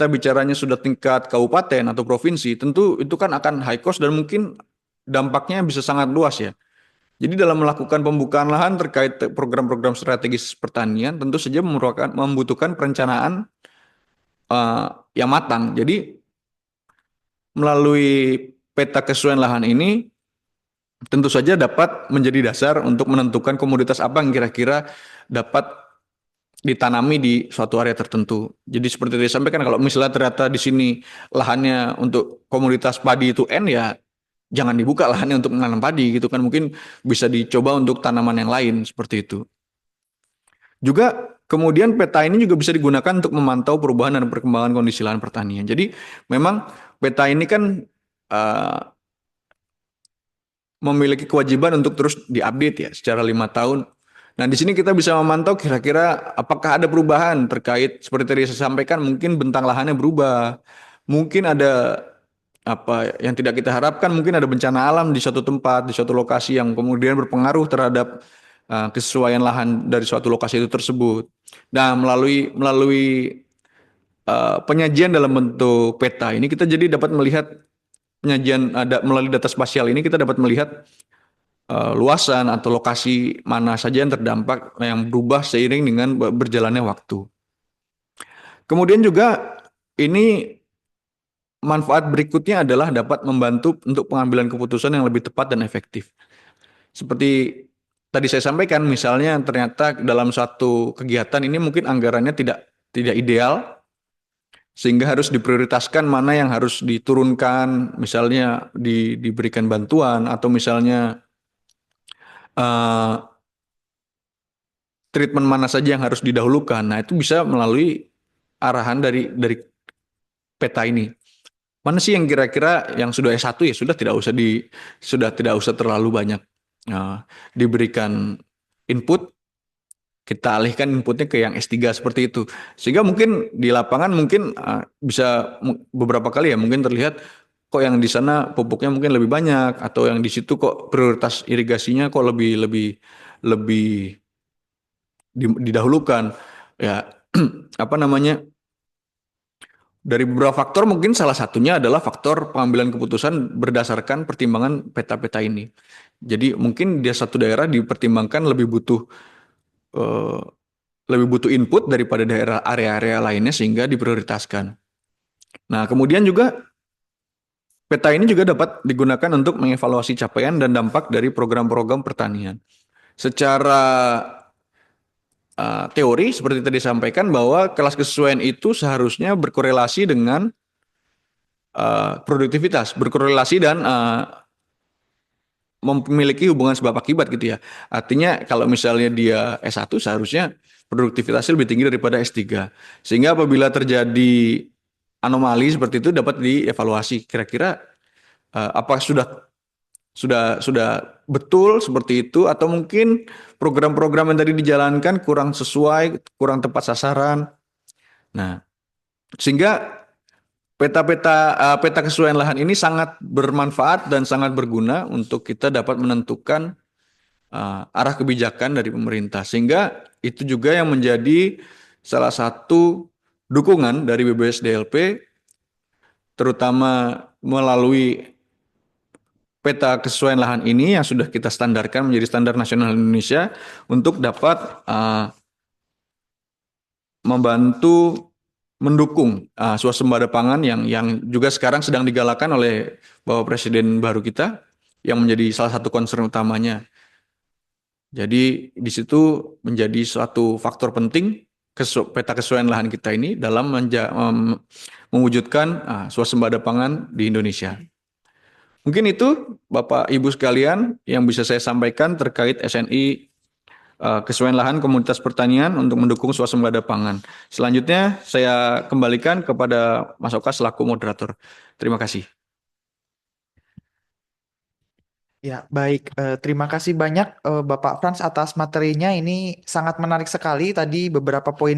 bicaranya sudah tingkat kabupaten atau provinsi, tentu itu kan akan high cost dan mungkin dampaknya bisa sangat luas ya. Jadi dalam melakukan pembukaan lahan terkait program-program strategis pertanian, tentu saja membutuhkan perencanaan yang matang. Jadi melalui peta kesesuaian lahan ini tentu saja dapat menjadi dasar untuk menentukan komoditas apa yang kira-kira dapat ditanami di suatu area tertentu. Jadi seperti yang disampaikan, kalau misalnya ternyata di sini lahannya untuk komoditas padi itu N, ya jangan dibuka lahannya untuk menanam padi gitu kan, mungkin bisa dicoba untuk tanaman yang lain seperti itu. Juga kemudian peta ini juga bisa digunakan untuk memantau perubahan dan perkembangan kondisi lahan pertanian. Jadi memang peta ini kan memiliki kewajiban untuk terus diupdate ya secara 5 tahun. Nah, di sini kita bisa memantau kira-kira apakah ada perubahan terkait seperti tadi saya sampaikan, mungkin bentang lahannya berubah, mungkin ada apa yang tidak kita harapkan, mungkin ada bencana alam di suatu tempat, di suatu lokasi yang kemudian berpengaruh terhadap kesesuaian lahan dari suatu lokasi itu tersebut. Nah, melalui penyajian dalam bentuk peta ini kita jadi dapat melihat penyajian melalui data spasial ini kita dapat melihat luasan atau lokasi mana saja yang terdampak yang berubah seiring dengan berjalannya waktu. Kemudian juga ini manfaat berikutnya adalah dapat membantu untuk pengambilan keputusan yang lebih tepat dan efektif. Seperti tadi saya sampaikan, misalnya ternyata dalam suatu kegiatan ini mungkin anggarannya tidak ideal, sehingga harus diprioritaskan mana yang harus diturunkan, misalnya diberikan bantuan atau misalnya treatment mana saja yang harus didahulukan. Nah, itu bisa melalui arahan dari peta ini. Mana sih yang kira-kira yang sudah S1 ya sudah tidak usah terlalu banyak diberikan input, kita alihkan inputnya ke yang S3 seperti itu. Sehingga mungkin di lapangan mungkin bisa beberapa kali ya mungkin terlihat kok yang di sana pupuknya mungkin lebih banyak, atau yang di situ kok prioritas irigasinya kok lebih didahulukan. Ya, apa namanya? Dari beberapa faktor mungkin salah satunya adalah faktor pengambilan keputusan berdasarkan pertimbangan peta-peta ini. Jadi mungkin di satu daerah dipertimbangkan eh, lebih butuh input daripada daerah area-area lainnya sehingga diprioritaskan. Nah, kemudian juga peta ini juga dapat digunakan untuk mengevaluasi capaian dan dampak dari program-program pertanian. Secara teori seperti tadi disampaikan bahwa kelas kesesuaian itu seharusnya berkorelasi dengan produktivitas, berkorelasi dan memiliki hubungan sebab akibat gitu ya. Artinya kalau misalnya dia S1 seharusnya produktivitasnya lebih tinggi daripada S3. Sehingga apabila terjadi anomali seperti itu dapat dievaluasi. Kira-kira apa sudah betul seperti itu atau mungkin program-program yang tadi dijalankan kurang sesuai, kurang tepat sasaran. Nah, sehingga peta kesesuaian lahan ini sangat bermanfaat dan sangat berguna untuk kita dapat menentukan arah kebijakan dari pemerintah. Sehingga itu juga yang menjadi salah satu dukungan dari BBSDLP, terutama melalui peta kesesuaian lahan ini yang sudah kita standarkan menjadi standar nasional Indonesia untuk dapat membantu mendukung swasembada pangan yang juga sekarang sedang digalakan oleh Bapak Presiden baru kita yang menjadi salah satu concern utamanya. Jadi di situ menjadi suatu faktor penting peta kesesuaian lahan kita ini dalam mewujudkan swasembada pangan di Indonesia. Mungkin itu Bapak Ibu sekalian yang bisa saya sampaikan terkait SNI kesesuaian lahan komoditas pertanian untuk mendukung swasembada pangan. Selanjutnya saya kembalikan kepada Mas Oka selaku moderator. Terima kasih. Ya, baik. Terima kasih banyak Bapak Frans atas materinya. Ini sangat menarik sekali. Tadi beberapa poin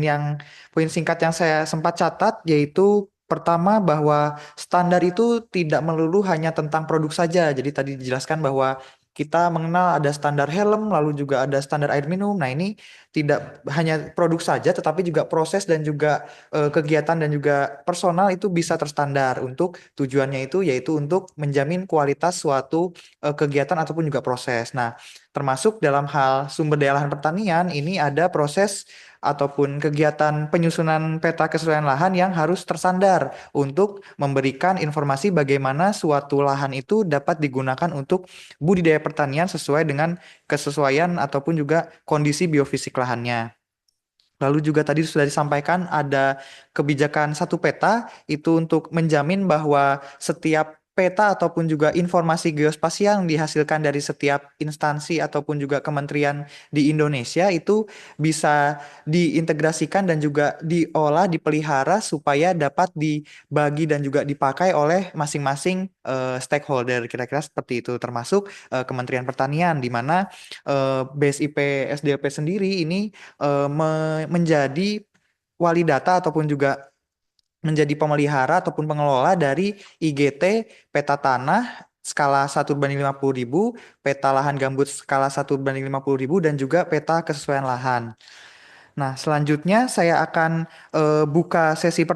singkat yang saya sempat catat, yaitu pertama bahwa standar itu tidak melulu hanya tentang produk saja. Jadi tadi dijelaskan bahwa kita mengenal ada standar helm, lalu juga ada standar air minum. Nah, ini tidak hanya produk saja, tetapi juga proses dan juga kegiatan dan juga personal itu bisa terstandar untuk tujuannya itu yaitu untuk menjamin kualitas suatu kegiatan ataupun juga proses. Nah, termasuk dalam hal sumber daya lahan pertanian, ini ada proses ataupun kegiatan penyusunan peta kesesuaian lahan yang harus tersandar untuk memberikan informasi bagaimana suatu lahan itu dapat digunakan untuk budidaya pertanian sesuai dengan kesesuaian ataupun juga kondisi biofisik lahannya. Lalu juga tadi sudah disampaikan ada kebijakan satu peta itu untuk menjamin bahwa setiap peta ataupun juga informasi geospasial yang dihasilkan dari setiap instansi ataupun juga kementerian di Indonesia itu bisa diintegrasikan dan juga diolah, dipelihara supaya dapat dibagi dan juga dipakai oleh masing-masing stakeholder. Kira-kira seperti itu termasuk Kementerian Pertanian di mana BSIP SDLP sendiri ini menjadi wali data ataupun juga menjadi pemelihara ataupun pengelola dari IGT peta tanah skala 1:50.000, peta lahan gambut skala 1:50.000, dan juga peta kesesuaian lahan. Nah, selanjutnya saya akan buka sesi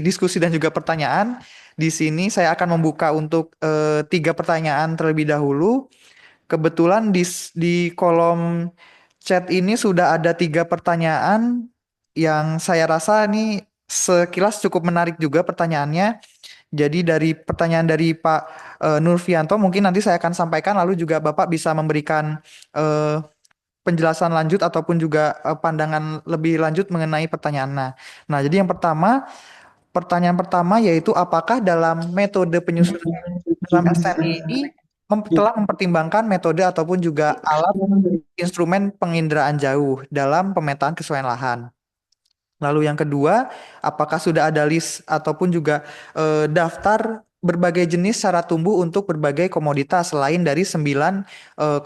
diskusi dan juga pertanyaan. Di sini saya akan membuka untuk 3 pertanyaan terlebih dahulu. Kebetulan di kolom chat ini sudah ada 3 pertanyaan yang saya rasa ini sekilas cukup menarik juga pertanyaannya. Jadi dari pertanyaan dari Pak Nurfianto mungkin nanti saya akan sampaikan lalu juga Bapak bisa memberikan eh, penjelasan lanjut ataupun juga pandangan lebih lanjut mengenai pertanyaan. Nah, jadi pertanyaan pertama yaitu apakah dalam metode penyusunan dalam SNI ini telah mempertimbangkan metode ataupun juga alat instrumen penginderaan jauh dalam pemetaan kesesuaian lahan. Lalu yang kedua, apakah sudah ada list ataupun juga daftar berbagai jenis syarat tumbuh untuk berbagai komoditas selain dari 9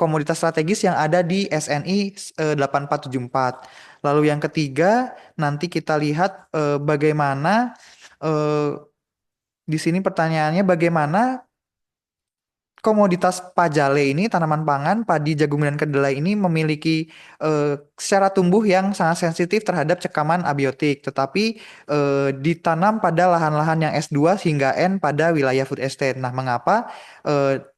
komoditas strategis yang ada di SNI 8474. Lalu yang ketiga, nanti kita lihat bagaimana di sini pertanyaannya bagaimana komoditas pajale ini, tanaman pangan, padi, jagung, dan kedelai ini memiliki secara tumbuh yang sangat sensitif terhadap cekaman abiotik, tetapi ditanam pada lahan-lahan yang S2 hingga N pada wilayah food estate. Nah, mengapa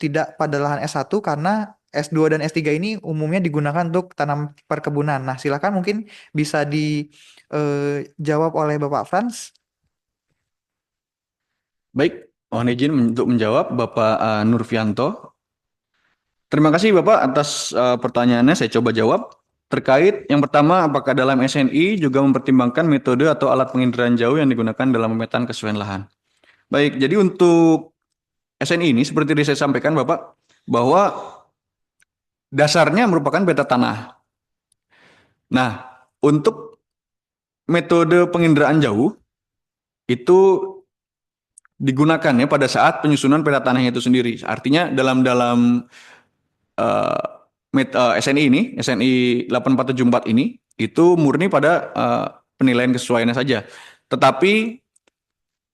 tidak pada lahan S1? Karena S2 dan S3 ini umumnya digunakan untuk tanam perkebunan. Nah, silakan mungkin bisa dijawab oleh Bapak Franz. Baik, mohon izin untuk menjawab Bapak Nurfianto. Terima kasih Bapak atas pertanyaannya, saya coba jawab. Terkait yang pertama, apakah dalam SNI juga mempertimbangkan metode atau alat penginderaan jauh yang digunakan dalam pemetaan kesesuaian lahan? Baik, jadi untuk SNI ini seperti tadi saya sampaikan Bapak, bahwa dasarnya merupakan peta tanah. Nah, untuk metode penginderaan jauh itu digunakan ya pada saat penyusunan peta tanahnya itu sendiri. Artinya dalam SNI ini, SNI 8474 ini, itu murni pada penilaian kesesuaiannya saja. Tetapi,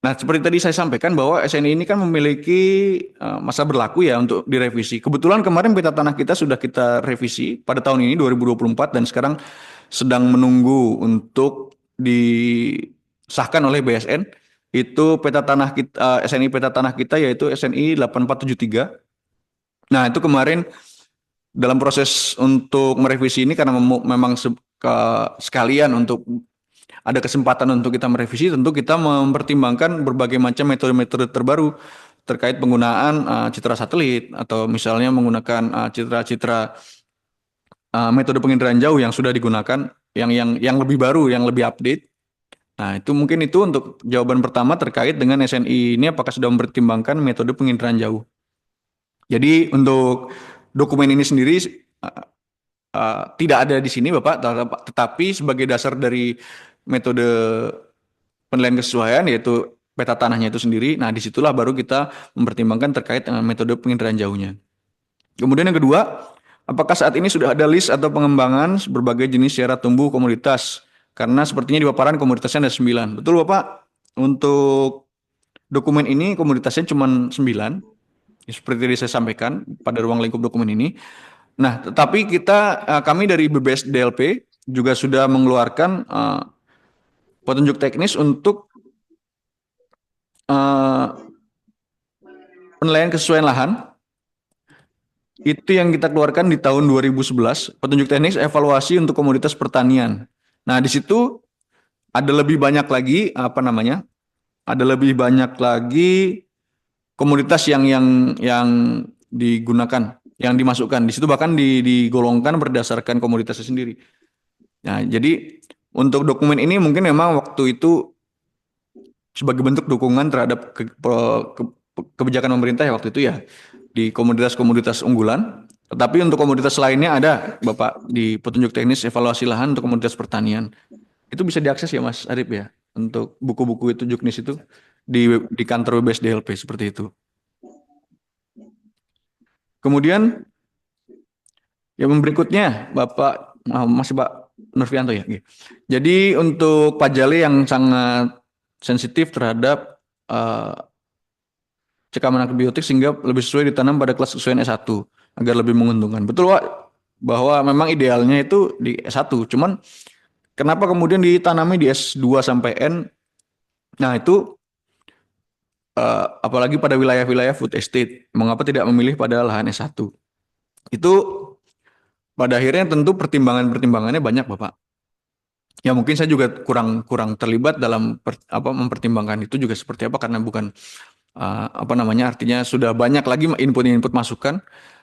nah seperti tadi saya sampaikan bahwa SNI ini kan memiliki masa berlaku ya untuk direvisi. Kebetulan kemarin peta tanah kita sudah kita revisi pada tahun ini 2024 dan sekarang sedang menunggu untuk disahkan oleh BSN. Itu peta tanah kita, SNI peta tanah kita yaitu SNI 8473. Nah itu kemarin dalam proses untuk merevisi ini karena memang sekalian untuk ada kesempatan untuk kita merevisi, tentu kita mempertimbangkan berbagai macam metode-metode terbaru terkait penggunaan citra satelit atau misalnya menggunakan citra-citra metode penginderaan jauh yang sudah digunakan, yang lebih baru, yang lebih update. Nah, itu mungkin itu untuk jawaban pertama terkait dengan SNI ini apakah sudah mempertimbangkan metode penginderaan jauh. Jadi untuk dokumen ini sendiri tidak ada di sini Bapak, tetapi sebagai dasar dari metode penilaian kesesuaian yaitu peta tanahnya itu sendiri. Nah, disitulah baru kita mempertimbangkan terkait dengan metode penginderaan jauhnya. Kemudian yang kedua, apakah saat ini sudah ada list atau pengembangan berbagai jenis syarat tumbuh komoditas? Karena sepertinya di paparan komoditasnya ada 9. Betul Bapak? Untuk dokumen ini komoditasnya cuma 9. Seperti yang saya sampaikan pada ruang lingkup dokumen ini. Nah, tetapi kami dari BBS DLP juga sudah mengeluarkan petunjuk teknis untuk penilaian kesesuaian lahan. Itu yang kita keluarkan di tahun 2011, petunjuk teknis evaluasi untuk komoditas pertanian. Nah, di situ ada lebih banyak lagi Ada lebih banyak lagi komoditas yang digunakan, yang dimasukkan. Di situ bahkan digolongkan berdasarkan komoditasnya sendiri. Nah, jadi untuk dokumen ini mungkin memang waktu itu sebagai bentuk dukungan terhadap kebijakan pemerintah ya waktu itu ya di komoditas-komoditas unggulan. Tetapi untuk komoditas lainnya ada Bapak di petunjuk teknis evaluasi lahan untuk komoditas pertanian. Itu bisa diakses ya Mas Arif ya untuk buku-buku itu juknis itu di kantor BBS DLP seperti itu. Kemudian yang berikutnya Bapak masih Pak Nurfianto ya. Jadi untuk pajale yang sangat sensitif terhadap cekaman antibiotik sehingga lebih sesuai ditanam pada kelas kesesuaian S1 agar lebih menguntungkan. Betul Pak, bahwa memang idealnya itu di S1. Cuman kenapa kemudian ditanami di S2 sampai N? Nah itu apalagi pada wilayah-wilayah food estate, mengapa tidak memilih pada lahan S1? Itu pada akhirnya tentu pertimbangannya banyak Bapak. Ya mungkin saya juga kurang terlibat dalam mempertimbangkan itu juga seperti apa karena bukan artinya sudah banyak lagi input masukan.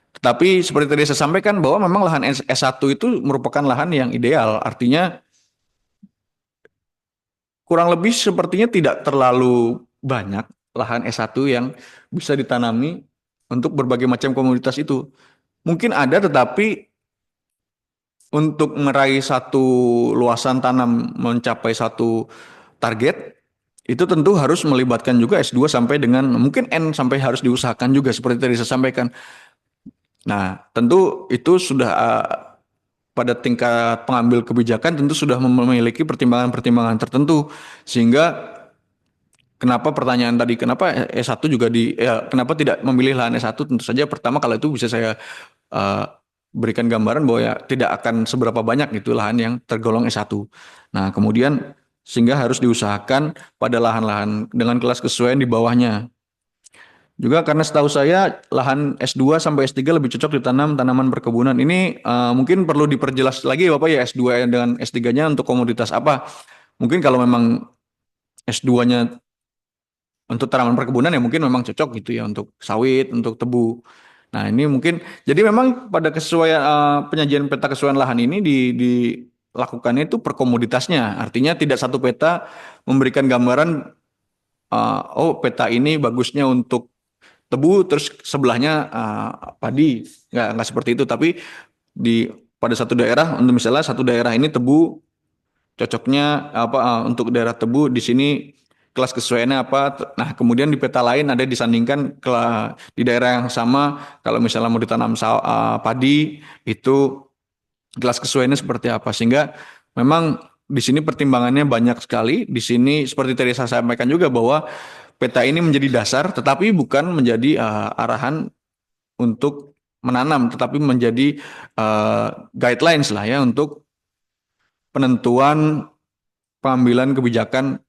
Tetapi seperti tadi saya sampaikan bahwa memang lahan S1 itu merupakan lahan yang ideal. Artinya kurang lebih sepertinya tidak terlalu banyak lahan S1 yang bisa ditanami untuk berbagai macam komoditas itu. Mungkin ada tetapi untuk meraih satu luasan tanam mencapai satu target itu tentu harus melibatkan juga S2 sampai dengan mungkin N sampai harus diusahakan juga seperti tadi saya sampaikan. Nah, tentu itu sudah pada tingkat pengambil kebijakan tentu sudah memiliki pertimbangan-pertimbangan tertentu sehingga kenapa pertanyaan tadi, kenapa S1 juga kenapa tidak memilih lahan S1? Tentu saja pertama kalau itu bisa saya eh, berikan gambaran bahwa ya tidak akan seberapa banyak itu lahan yang tergolong S1. Nah, kemudian sehingga harus diusahakan pada lahan-lahan dengan kelas kesesuaian di bawahnya. Juga karena setahu saya lahan S2 sampai S3 lebih cocok ditanam tanaman perkebunan. Ini mungkin perlu diperjelas lagi ya Bapak ya S2 dengan S3-nya untuk komoditas apa. Mungkin kalau memang S2-nya untuk tanaman perkebunan ya mungkin memang cocok gitu ya untuk sawit, untuk tebu. Nah, ini mungkin jadi memang pada kesesuaian penyajian peta kesesuaian lahan ini dilakukannya itu per komoditasnya. Artinya tidak satu peta memberikan gambaran oh peta ini bagusnya untuk tebu terus sebelahnya padi. Nggak seperti itu, tapi di pada satu daerah untuk misalnya satu daerah ini tebu cocoknya apa untuk daerah tebu di sini kelas kesesuaiannya apa. Nah, kemudian di peta lain ada disandingkan di daerah yang sama kalau misalnya mau ditanam padi itu kelas kesesuaiannya seperti apa sehingga memang di sini pertimbangannya banyak sekali. Di sini seperti tadi saya sampaikan juga bahwa peta ini menjadi dasar tetapi bukan menjadi arahan untuk menanam tetapi menjadi guidelines lah ya untuk penentuan pengambilan kebijakan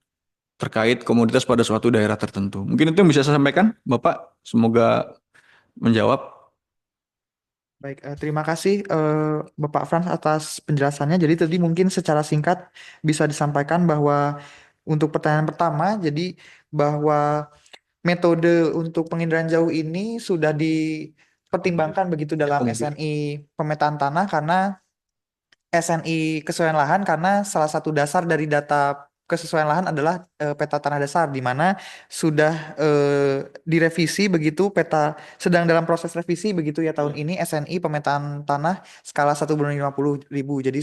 terkait komoditas pada suatu daerah tertentu. Mungkin itu yang bisa saya sampaikan, Bapak. Semoga menjawab. Baik, terima kasih Bapak Frans atas penjelasannya. Jadi tadi mungkin secara singkat bisa disampaikan bahwa untuk pertanyaan pertama, jadi bahwa metode untuk penginderaan jauh ini sudah dipertimbangkan begitu dalam SNI pemetaan tanah karena SNI kesesuaian lahan karena salah satu dasar dari data kesesuaian lahan adalah peta tanah dasar di mana sudah direvisi begitu peta sedang dalam proses revisi begitu ya tahun ini SNI pemetaan tanah skala 1/50.000 jadi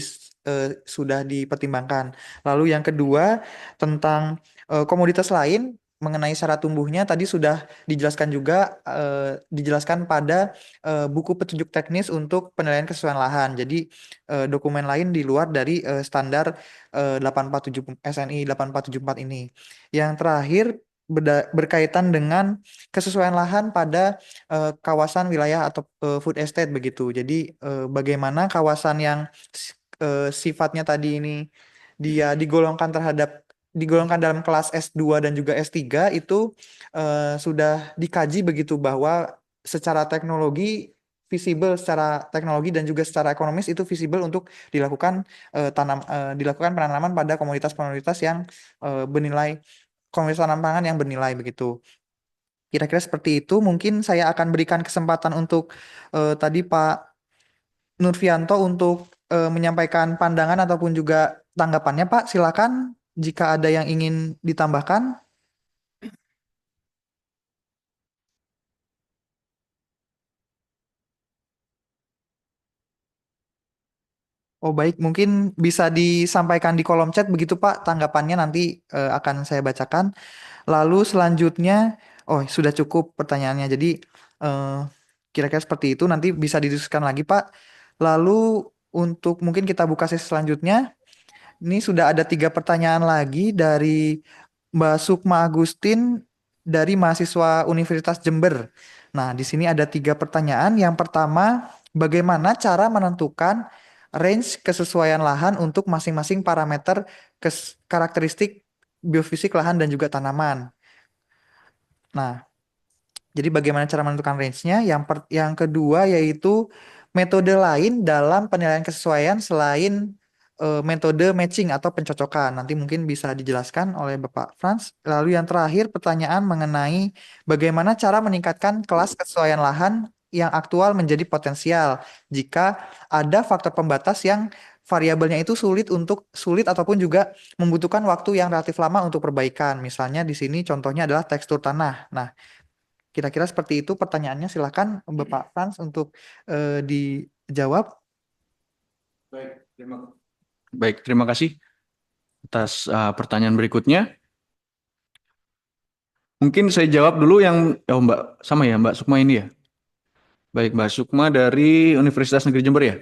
sudah dipertimbangkan. Lalu yang kedua tentang komoditas lain mengenai syarat tumbuhnya tadi sudah dijelaskan juga dijelaskan pada buku petunjuk teknis untuk penilaian kesesuaian lahan. Jadi dokumen lain di luar dari standar 847 SNI 8474 ini. Yang terakhir berkaitan dengan kesesuaian lahan pada kawasan wilayah atau food estate begitu. Jadi bagaimana kawasan yang sifatnya tadi ini dia digolongkan dalam kelas S2 dan juga S3 itu sudah dikaji begitu bahwa secara teknologi visible secara teknologi dan juga secara ekonomis itu visible untuk dilakukan penanaman pada komoditas-komoditas yang bernilai komoditas tanam pangan yang bernilai begitu. Kira-kira seperti itu. Mungkin saya akan berikan kesempatan untuk tadi Pak Nurfianto untuk menyampaikan pandangan ataupun juga tanggapannya Pak. Silakan jika ada yang ingin ditambahkan. Oh baik, mungkin bisa disampaikan di kolom chat begitu Pak, tanggapannya nanti akan saya bacakan. Lalu selanjutnya, oh sudah cukup pertanyaannya, jadi eh, kira-kira seperti itu, nanti bisa didiskusikan lagi Pak. Lalu untuk mungkin kita buka sesi selanjutnya, ini sudah ada 3 pertanyaan lagi dari Mbak Sukma Agustin dari mahasiswa Universitas Jember. Nah, di sini ada 3 pertanyaan. Yang pertama, bagaimana cara menentukan range kesesuaian lahan untuk masing-masing parameter karakteristik biofisik lahan dan juga tanaman. Nah, jadi bagaimana cara menentukan range-nya? Yang kedua yaitu metode lain dalam penilaian kesesuaian selain metode matching atau pencocokan. Nanti mungkin bisa dijelaskan oleh Bapak Franz. Lalu yang terakhir pertanyaan mengenai bagaimana cara meningkatkan kelas kesesuaian lahan yang aktual menjadi potensial jika ada faktor pembatas yang variabelnya itu sulit ataupun juga membutuhkan waktu yang relatif lama untuk perbaikan. Misalnya di sini contohnya adalah tekstur tanah. Nah, kira-kira seperti itu pertanyaannya. Silakan Bapak Franz untuk dijawab. Baik, terima kasih atas pertanyaan berikutnya. Mungkin saya jawab dulu yang Mbak sama ya Mbak Sukma ini ya. Baik, Mbak Sukma dari Universitas Negeri Jember ya.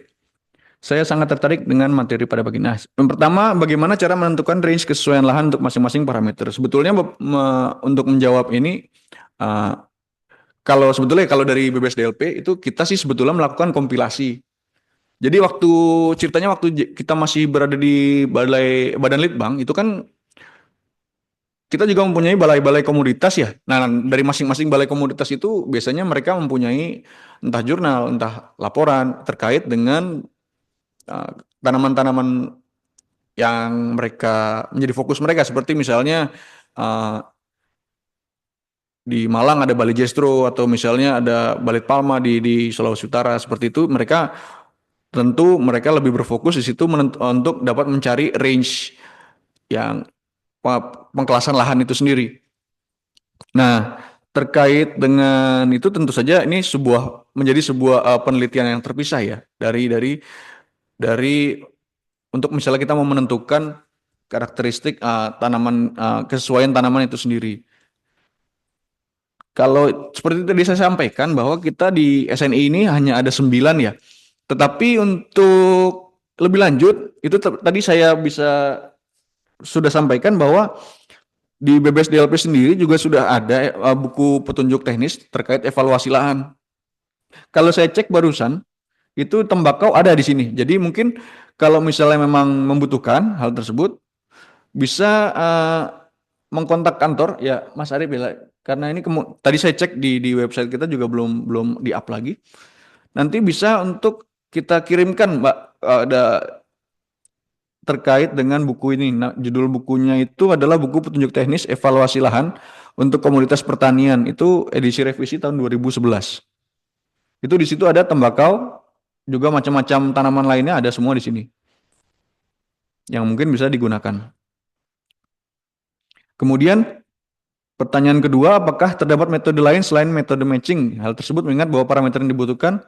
Saya sangat tertarik dengan materi pada pagi. Nah, yang pertama, bagaimana cara menentukan range kesesuaian lahan untuk masing-masing parameter? Sebetulnya untuk menjawab ini, uh, kalau dari BBSDLP itu kita sih sebetulnya melakukan kompilasi. Jadi ceritanya waktu kita masih berada di Badan Litbang itu kan kita juga mempunyai balai-balai komoditas ya. Nah, dari masing-masing balai komoditas itu biasanya mereka mempunyai entah jurnal, entah laporan terkait dengan uh, tanaman-tanaman yang mereka menjadi fokus mereka, seperti misalnya uh, di Malang ada Bali Jestro, atau misalnya ada Balit Palma di Sulawesi Utara. Seperti itu, mereka lebih berfokus di situ untuk dapat mencari range yang pengkelasan lahan itu sendiri. Nah, terkait dengan itu tentu saja ini menjadi sebuah penelitian yang terpisah ya dari untuk misalnya kita mau menentukan karakteristik kesesuaian tanaman itu sendiri. Kalau seperti tadi saya sampaikan bahwa kita di SNI ini hanya ada 9 ya. Tetapi untuk lebih lanjut, itu tadi saya sudah sampaikan bahwa di BBSDLP sendiri juga sudah ada buku petunjuk teknis terkait evaluasi lahan. Kalau saya cek barusan, itu tembakau ada di sini. Jadi mungkin kalau misalnya memang membutuhkan hal tersebut, bisa mengkontak kantor ya Mas Arif ya, karena ini tadi saya cek di website kita juga belum di-up lagi. Nanti bisa untuk kita kirimkan Mbak, ada terkait dengan buku ini. Nah, judul bukunya itu adalah buku petunjuk teknis evaluasi lahan untuk komoditas pertanian. Itu edisi revisi tahun 2011. Itu di situ ada tembakau, juga macam-macam tanaman lainnya ada semua di sini yang mungkin bisa digunakan. Kemudian pertanyaan kedua, apakah terdapat metode lain selain metode matching? Hal tersebut mengingat bahwa parameter yang dibutuhkan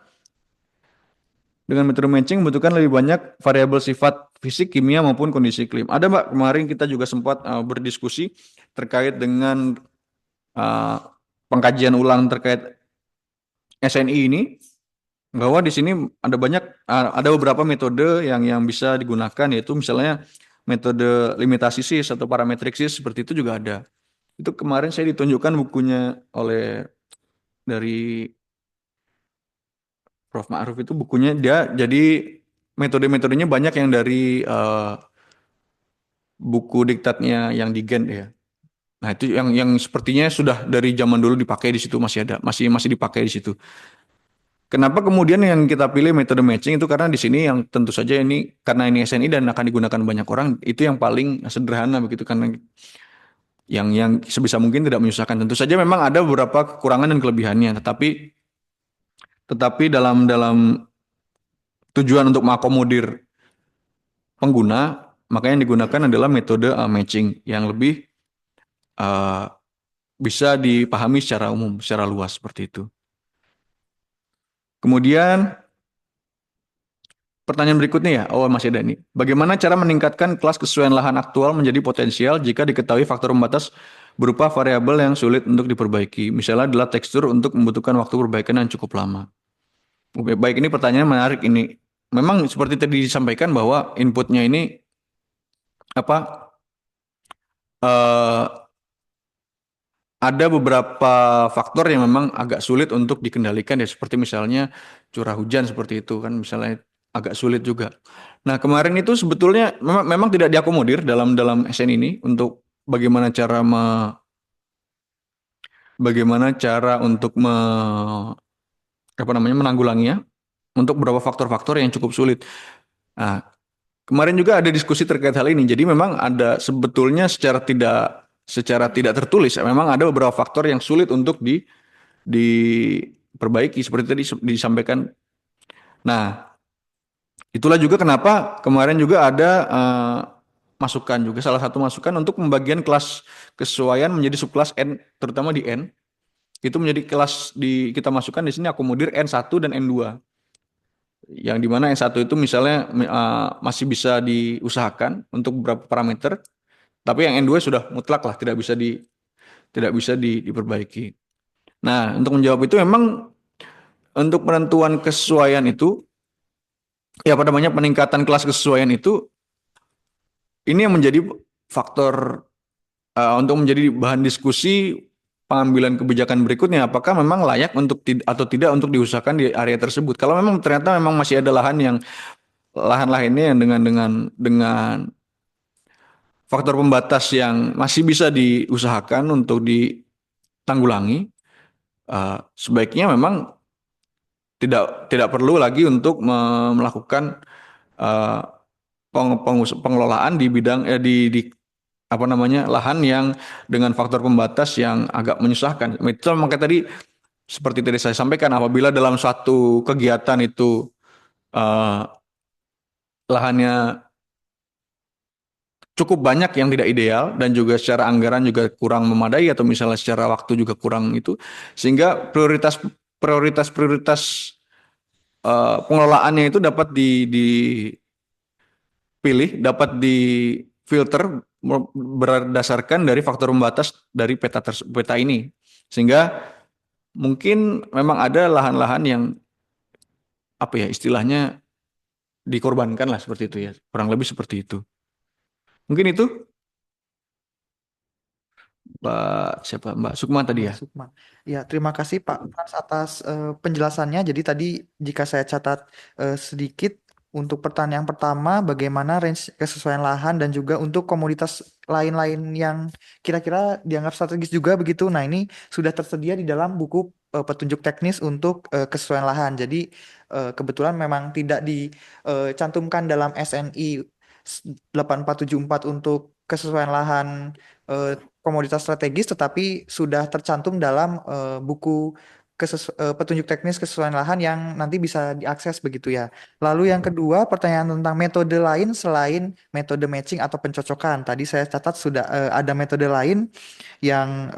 dengan metode matching membutuhkan lebih banyak variabel sifat fisik, kimia maupun kondisi iklim. Ada Mbak, kemarin kita juga sempat berdiskusi terkait dengan pengkajian ulang terkait SNI ini, bahwa di sini ada beberapa metode yang bisa digunakan, yaitu misalnya metode limitasi SIS atau parametrik SIS, seperti itu juga ada. Itu kemarin saya ditunjukkan bukunya dari Prof. Ma'ruf, itu bukunya dia jadi metode-metodenya banyak yang dari buku diktatnya yang di Gent ya. Nah, itu yang sepertinya sudah dari zaman dulu dipakai di situ, masih dipakai di situ. Kenapa kemudian yang kita pilih metode matching itu karena di sini yang tentu saja karena ini SNI dan akan digunakan banyak orang, itu yang paling sederhana begitu, karena yang sebisa mungkin tidak menyusahkan. Tentu saja memang ada beberapa kekurangan dan kelebihannya, tetapi dalam tujuan untuk mengakomodir pengguna, maka yang digunakan adalah metode matching yang lebih bisa dipahami secara umum, secara luas seperti itu. Kemudian pertanyaan berikutnya ya, masih ada nih. Bagaimana cara meningkatkan kelas kesesuaian lahan aktual menjadi potensial jika diketahui faktor pembatas berupa variabel yang sulit untuk diperbaiki? Misalnya adalah tekstur untuk membutuhkan waktu perbaikan yang cukup lama. Baik, ini pertanyaan menarik ini. Memang seperti tadi disampaikan bahwa inputnya ini ada beberapa faktor yang memang agak sulit untuk dikendalikan ya, seperti misalnya curah hujan seperti itu kan, misalnya agak sulit juga. Nah, kemarin itu sebetulnya memang tidak diakomodir dalam SN ini untuk bagaimana cara untuk menanggulanginya untuk beberapa faktor-faktor yang cukup sulit. Nah, kemarin juga ada diskusi terkait hal ini. Jadi memang ada sebetulnya secara tidak tertulis, memang ada beberapa faktor yang sulit untuk diperbaiki seperti tadi disampaikan. Nah, itulah juga kenapa kemarin juga ada masukan juga, salah satu masukan untuk pembagian kelas kesesuaian menjadi subkelas N, terutama di N. Itu menjadi kelas kita masukkan di sini akomodir N1 dan N2. Yang dimana N1 itu misalnya masih bisa diusahakan untuk beberapa parameter, tapi yang N2 sudah mutlak lah, tidak bisa diperbaiki. Nah, untuk menjawab itu memang untuk penentuan kesesuaian itu ya apa namanya peningkatan kelas kesesuaian itu ini yang menjadi faktor untuk menjadi bahan diskusi pengambilan kebijakan berikutnya, apakah memang layak untuk atau tidak untuk diusahakan di area tersebut. Kalau memang ternyata memang masih ada lahan lainnya yang dengan faktor pembatas yang masih bisa diusahakan untuk ditanggulangi, sebaiknya memang tidak perlu lagi untuk melakukan eh, pengelolaan di bidang di apa namanya lahan yang dengan faktor pembatas yang agak menyusahkan. Itu makanya tadi seperti tadi saya sampaikan, apabila dalam suatu kegiatan itu eh, lahannya cukup banyak yang tidak ideal dan juga secara anggaran juga kurang memadai atau misalnya secara waktu juga kurang itu, sehingga prioritas pengelolaannya itu dapat dipilih, dapat difilter berdasarkan dari faktor pembatas dari peta ini, sehingga mungkin memang ada lahan-lahan yang apa ya istilahnya dikorbankan lah seperti itu ya, kurang lebih seperti itu. Mungkin itu Mbak Sukma tadi ya. Sukma. Ya, terima kasih Pak Frans atas penjelasannya. Jadi tadi jika saya catat sedikit untuk pertanyaan yang pertama, bagaimana range kesesuaian lahan dan juga untuk komoditas lain-lain yang kira-kira dianggap strategis juga begitu. Nah, ini sudah tersedia di dalam buku petunjuk teknis untuk kesesuaian lahan. Jadi kebetulan memang tidak dicantumkan dalam SNI 8474 untuk kesesuaian lahan eh, komoditas strategis, tetapi sudah tercantum dalam buku petunjuk teknis kesesuaian lahan yang nanti bisa diakses begitu ya. Lalu yang kedua, pertanyaan tentang metode lain selain metode matching atau pencocokan. Tadi saya catat sudah ada metode lain yang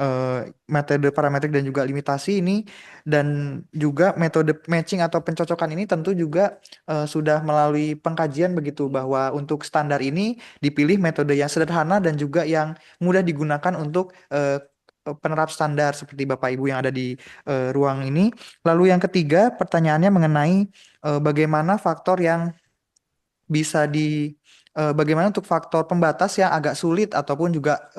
metode parametrik dan juga limitasi ini, dan juga metode matching atau pencocokan ini tentu juga sudah melalui pengkajian begitu, bahwa untuk standar ini dipilih metode yang sederhana dan juga yang mudah digunakan untuk penerap standar seperti Bapak Ibu yang ada di ruang ini. Lalu yang ketiga, pertanyaannya mengenai bagaimana faktor yang bisa bagaimana untuk faktor pembatas yang agak sulit ataupun juga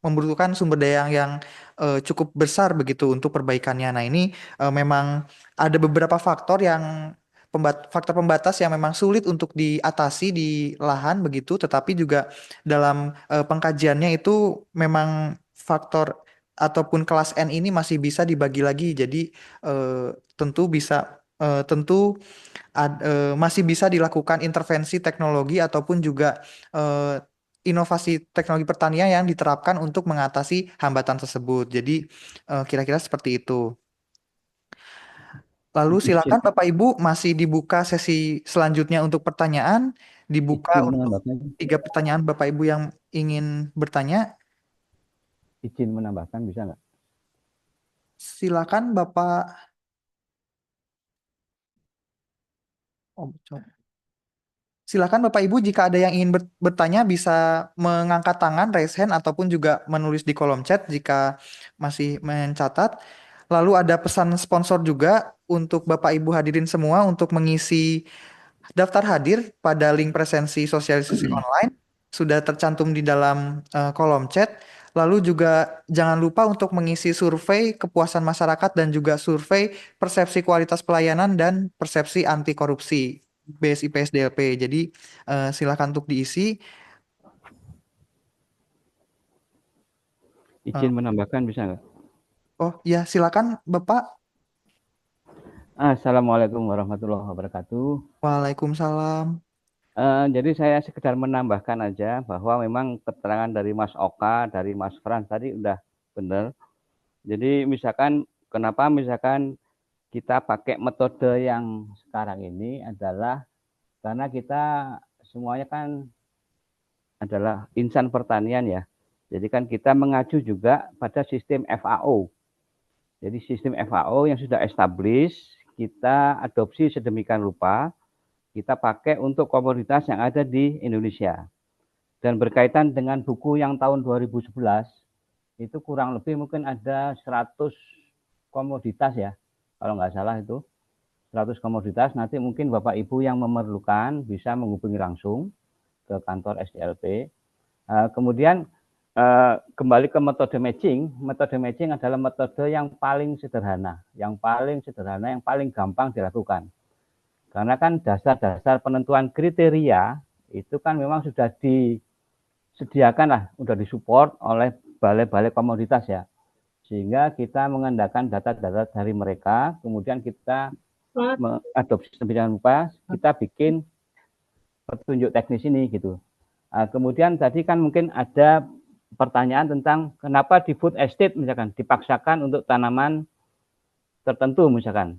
membutuhkan sumber daya yang cukup besar begitu untuk perbaikannya. Nah, ini memang ada beberapa faktor yang faktor pembatas yang memang sulit untuk diatasi di lahan begitu, tetapi juga dalam pengkajiannya itu memang faktor ataupun kelas N ini masih bisa dibagi lagi. Jadi eh, tentu masih bisa dilakukan intervensi teknologi ataupun juga inovasi teknologi pertanian yang diterapkan untuk mengatasi hambatan tersebut. Jadi kira-kira seperti itu. Lalu Izin, silakan Bapak Ibu, masih dibuka sesi selanjutnya untuk pertanyaan. Dibuka izin untuk menambahkan, 3 pertanyaan Bapak Ibu yang ingin bertanya. izin menambahkan bisa nggak? Silakan Bapak. Oh, coba. Silakan Bapak Ibu, jika ada yang ingin bertanya bisa mengangkat tangan, raise hand, ataupun juga menulis di kolom chat jika masih mencatat. Lalu ada pesan sponsor juga untuk Bapak Ibu hadirin semua untuk mengisi daftar hadir pada link presensi sosialisasi online. Sudah tercantum di dalam kolom chat. Lalu juga jangan lupa untuk mengisi survei kepuasan masyarakat dan juga survei persepsi kualitas pelayanan dan persepsi anti korupsi BSI PSDLP. Jadi silakan untuk diisi. Izin menambahkan bisa nggak? Oh ya, silakan Bapak. Assalamualaikum warahmatullahi wabarakatuh. Waalaikumsalam. Jadi saya sekedar menambahkan aja bahwa memang keterangan dari Mas Oka, dari Mas Frans tadi udah benar. Jadi kenapa misalkan kita pakai metode yang sekarang ini adalah karena kita semuanya kan adalah insan pertanian ya. Jadi kan kita mengacu juga pada sistem FAO. Jadi sistem FAO yang sudah established, kita adopsi sedemikian rupa, kita pakai untuk komoditas yang ada di Indonesia. Dan berkaitan dengan buku yang tahun 2011, itu kurang lebih mungkin ada 100 komoditas ya, kalau nggak salah itu. 100 komoditas, nanti mungkin Bapak Ibu yang memerlukan bisa menghubungi langsung ke kantor SDLP. Kemudian kembali ke metode matching. Metode matching adalah metode yang paling sederhana, yang paling gampang dilakukan. Karena kan dasar-dasar penentuan kriteria itu kan memang sudah disediakan lah, sudah disupport oleh balai-balai komoditas ya. Sehingga kita mengandalkan data-data dari mereka, kemudian kita mengadopsi sedemikian rupa, kita bikin petunjuk teknis ini gitu. Kemudian tadi kan mungkin ada pertanyaan tentang kenapa di food estate misalkan dipaksakan untuk tanaman tertentu misalkan.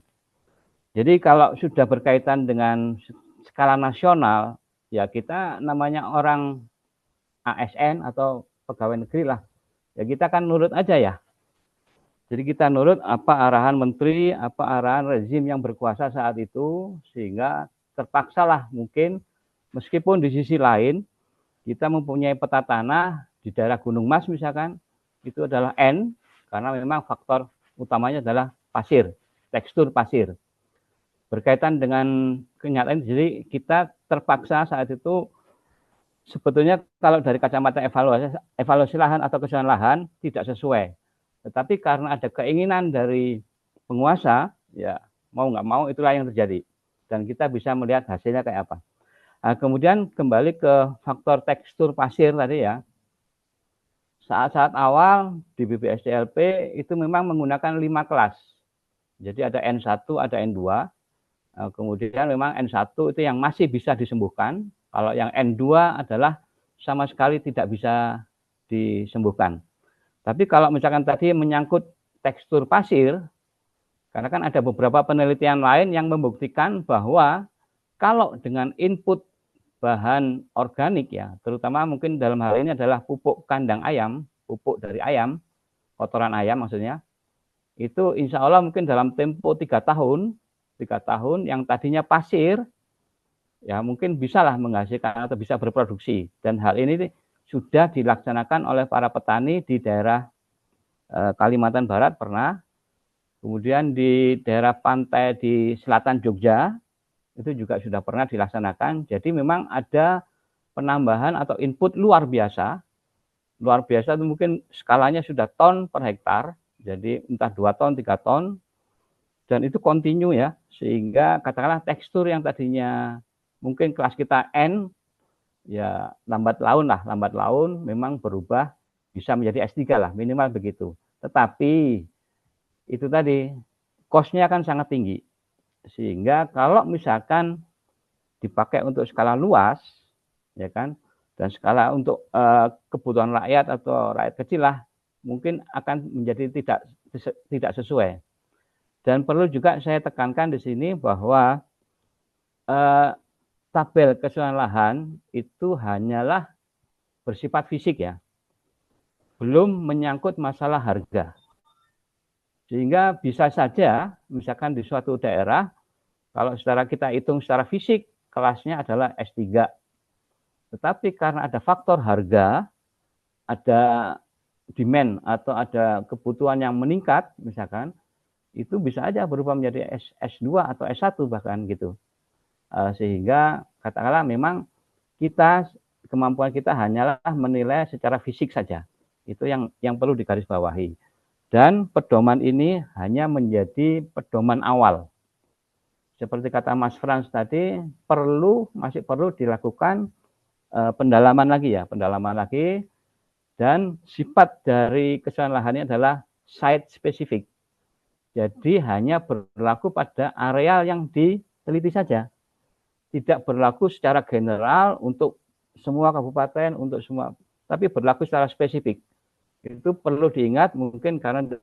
Jadi kalau sudah berkaitan dengan skala nasional, ya kita namanya orang ASN atau pegawai negeri lah. Ya kita kan nurut aja ya. Jadi kita nurut apa arahan menteri, apa arahan rezim yang berkuasa saat itu, sehingga terpaksalah mungkin meskipun di sisi lain kita mempunyai peta tanah di daerah Gunung Mas misalkan, itu adalah N, karena memang faktor utamanya adalah pasir, tekstur pasir. Berkaitan dengan kenyataan, jadi kita terpaksa saat itu sebetulnya kalau dari kacamata evaluasi lahan atau kesesuaian lahan tidak sesuai. Tetapi karena ada keinginan dari penguasa, ya mau nggak mau itulah yang terjadi. Dan kita bisa melihat hasilnya kayak apa. Kemudian kembali ke faktor tekstur pasir tadi ya. Saat-saat awal di BPSDLP itu memang menggunakan 5 kelas. Jadi ada N1, ada N2. Kemudian memang N1 itu yang masih bisa disembuhkan. Kalau yang N2 adalah sama sekali tidak bisa disembuhkan. Tapi kalau misalkan tadi menyangkut tekstur pasir, karena kan ada beberapa penelitian lain yang membuktikan bahwa kalau dengan input bahan organik ya, terutama mungkin dalam hal ini adalah pupuk kandang ayam, pupuk dari ayam, kotoran ayam maksudnya, itu insya Allah mungkin dalam tempo 3 tahun yang tadinya pasir, ya mungkin bisalah menghasilkan atau bisa berproduksi. Dan hal ini sudah dilaksanakan oleh para petani di daerah Kalimantan Barat pernah, kemudian di daerah pantai di selatan Jogja, itu juga sudah pernah dilaksanakan. Jadi memang ada penambahan atau input luar biasa itu mungkin skalanya sudah ton per hektar, jadi entah 2 ton, 3 ton, dan itu kontinu ya, sehingga katakanlah tekstur yang tadinya mungkin kelas kita N, ya lambat laun memang berubah bisa menjadi S3 lah, minimal begitu. Tetapi itu tadi cost-nya kan sangat tinggi. Sehingga kalau misalkan dipakai untuk skala luas, ya kan, dan skala untuk kebutuhan rakyat atau rakyat kecil lah, mungkin akan menjadi tidak sesuai. Dan perlu juga saya tekankan di sini bahwa tabel kesesuaian lahan itu hanyalah bersifat fisik ya, belum menyangkut masalah harga. Sehingga bisa saja misalkan di suatu daerah, kalau secara kita hitung secara fisik, kelasnya adalah S3. Tetapi karena ada faktor harga, ada demand atau ada kebutuhan yang meningkat misalkan, itu bisa aja berubah menjadi S2 atau S1 bahkan gitu. Sehingga katakanlah memang kemampuan kita hanyalah menilai secara fisik saja. Itu yang perlu digarisbawahi. Dan pedoman ini hanya menjadi pedoman awal. Seperti kata Mas Frans tadi, masih perlu dilakukan pendalaman lagi. Dan sifat dari kesesuaian lahan ini adalah site spesifik. Jadi hanya berlaku pada areal yang diteliti saja. Tidak berlaku secara general untuk semua kabupaten, untuk semua, tapi berlaku secara spesifik. Itu perlu diingat mungkin karena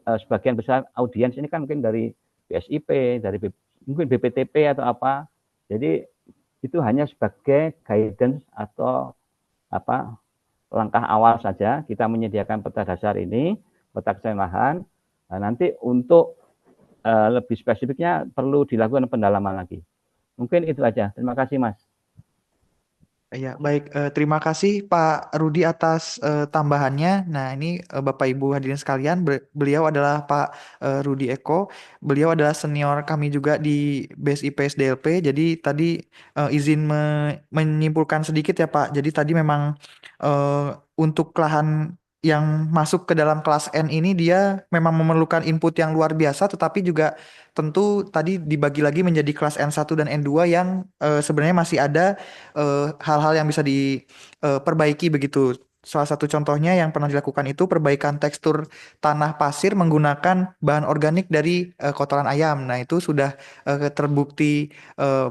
sebagian besar audiens ini kan mungkin dari BSIP, dari mungkin BPTP atau apa. Jadi itu hanya sebagai guidance atau langkah awal saja kita menyediakan peta dasar ini, peta kesesuaian lahan. Nah, nanti untuk lebih spesifiknya perlu dilakukan pendalaman lagi. Mungkin itu aja. Terima kasih, Mas. Ya, baik. Terima kasih Pak Rudi atas tambahannya. Nah, ini Bapak Ibu hadirin sekalian, beliau adalah Pak Rudi Eko. Beliau adalah senior kami juga di BSI PSDLP. Jadi tadi izin menyimpulkan sedikit ya Pak. Jadi tadi memang untuk lahan yang masuk ke dalam kelas N ini dia memang memerlukan input yang luar biasa, tetapi juga tentu tadi dibagi lagi menjadi kelas N1 dan N2 yang sebenarnya masih ada hal-hal yang bisa diperbaiki begitu. Salah satu contohnya yang pernah dilakukan itu perbaikan tekstur tanah pasir menggunakan bahan organik dari kotoran ayam. Nah, itu sudah terbukti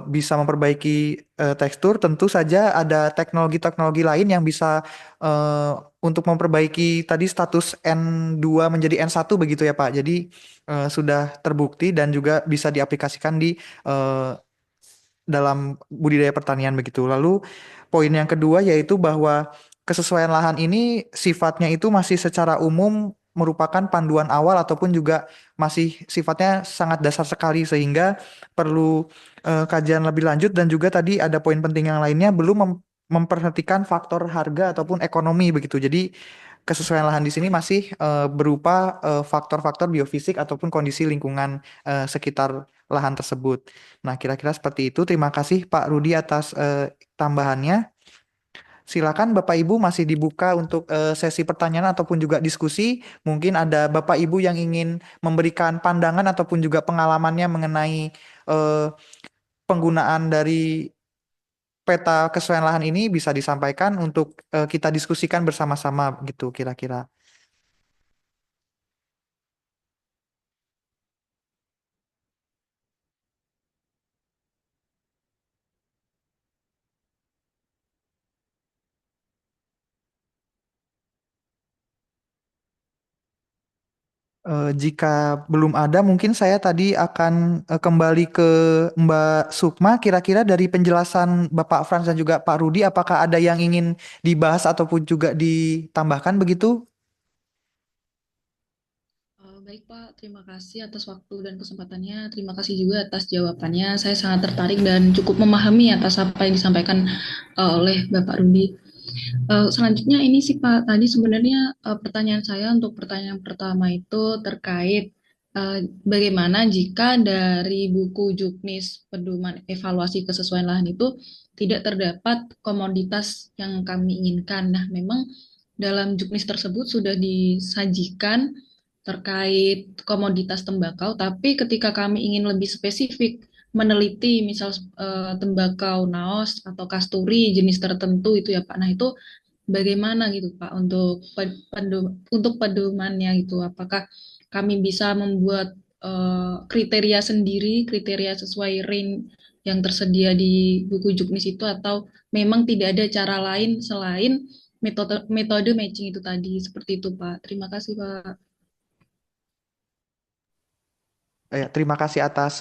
bisa memperbaiki tekstur. Tentu saja ada teknologi-teknologi lain yang bisa eh, untuk memperbaiki tadi status N2 menjadi N1 begitu ya Pak. Jadi sudah terbukti dan juga bisa diaplikasikan di eh, dalam budidaya pertanian begitu. Lalu poin yang kedua yaitu bahwa kesesuaian lahan ini sifatnya itu masih secara umum merupakan panduan awal ataupun juga masih sifatnya sangat dasar sekali sehingga perlu kajian lebih lanjut dan juga tadi ada poin penting yang lainnya belum memperhatikan faktor harga ataupun ekonomi begitu. Jadi kesesuaian lahan di sini masih berupa faktor-faktor biofisik ataupun kondisi lingkungan sekitar lahan tersebut. Nah, kira-kira seperti itu. Terima kasih Pak Rudi atas tambahannya. Silakan Bapak Ibu masih dibuka untuk sesi pertanyaan ataupun juga diskusi. Mungkin ada Bapak Ibu yang ingin memberikan pandangan ataupun juga pengalamannya mengenai eh, penggunaan dari peta kesesuaian lahan ini bisa disampaikan untuk kita diskusikan bersama-sama gitu kira-kira. Jika belum ada, mungkin saya tadi akan kembali ke Mbak Sukma. Kira-kira dari penjelasan Bapak Frans dan juga Pak Rudi, apakah ada yang ingin dibahas ataupun juga ditambahkan begitu? Baik Pak, terima kasih atas waktu dan kesempatannya. Terima kasih juga atas jawabannya. Saya sangat tertarik dan cukup memahami atas apa yang disampaikan oleh Bapak Rudi. Selanjutnya ini sih Pak, tadi sebenarnya pertanyaan saya untuk pertanyaan pertama itu terkait bagaimana jika dari buku Juknis Pedoman Evaluasi Kesesuaian Lahan itu tidak terdapat komoditas yang kami inginkan. Nah, memang dalam Juknis tersebut sudah disajikan terkait komoditas tembakau, tapi ketika kami ingin lebih spesifik meneliti misal tembakau naos atau kasturi jenis tertentu itu ya Pak. Nah, itu bagaimana gitu Pak untuk untuk pedomannya gitu? Apakah kami bisa membuat kriteria sendiri, kriteria sesuai range yang tersedia di buku Juknis itu atau memang tidak ada cara lain selain metode metode matching itu tadi? Seperti itu Pak. Terima kasih Pak. Terima kasih atas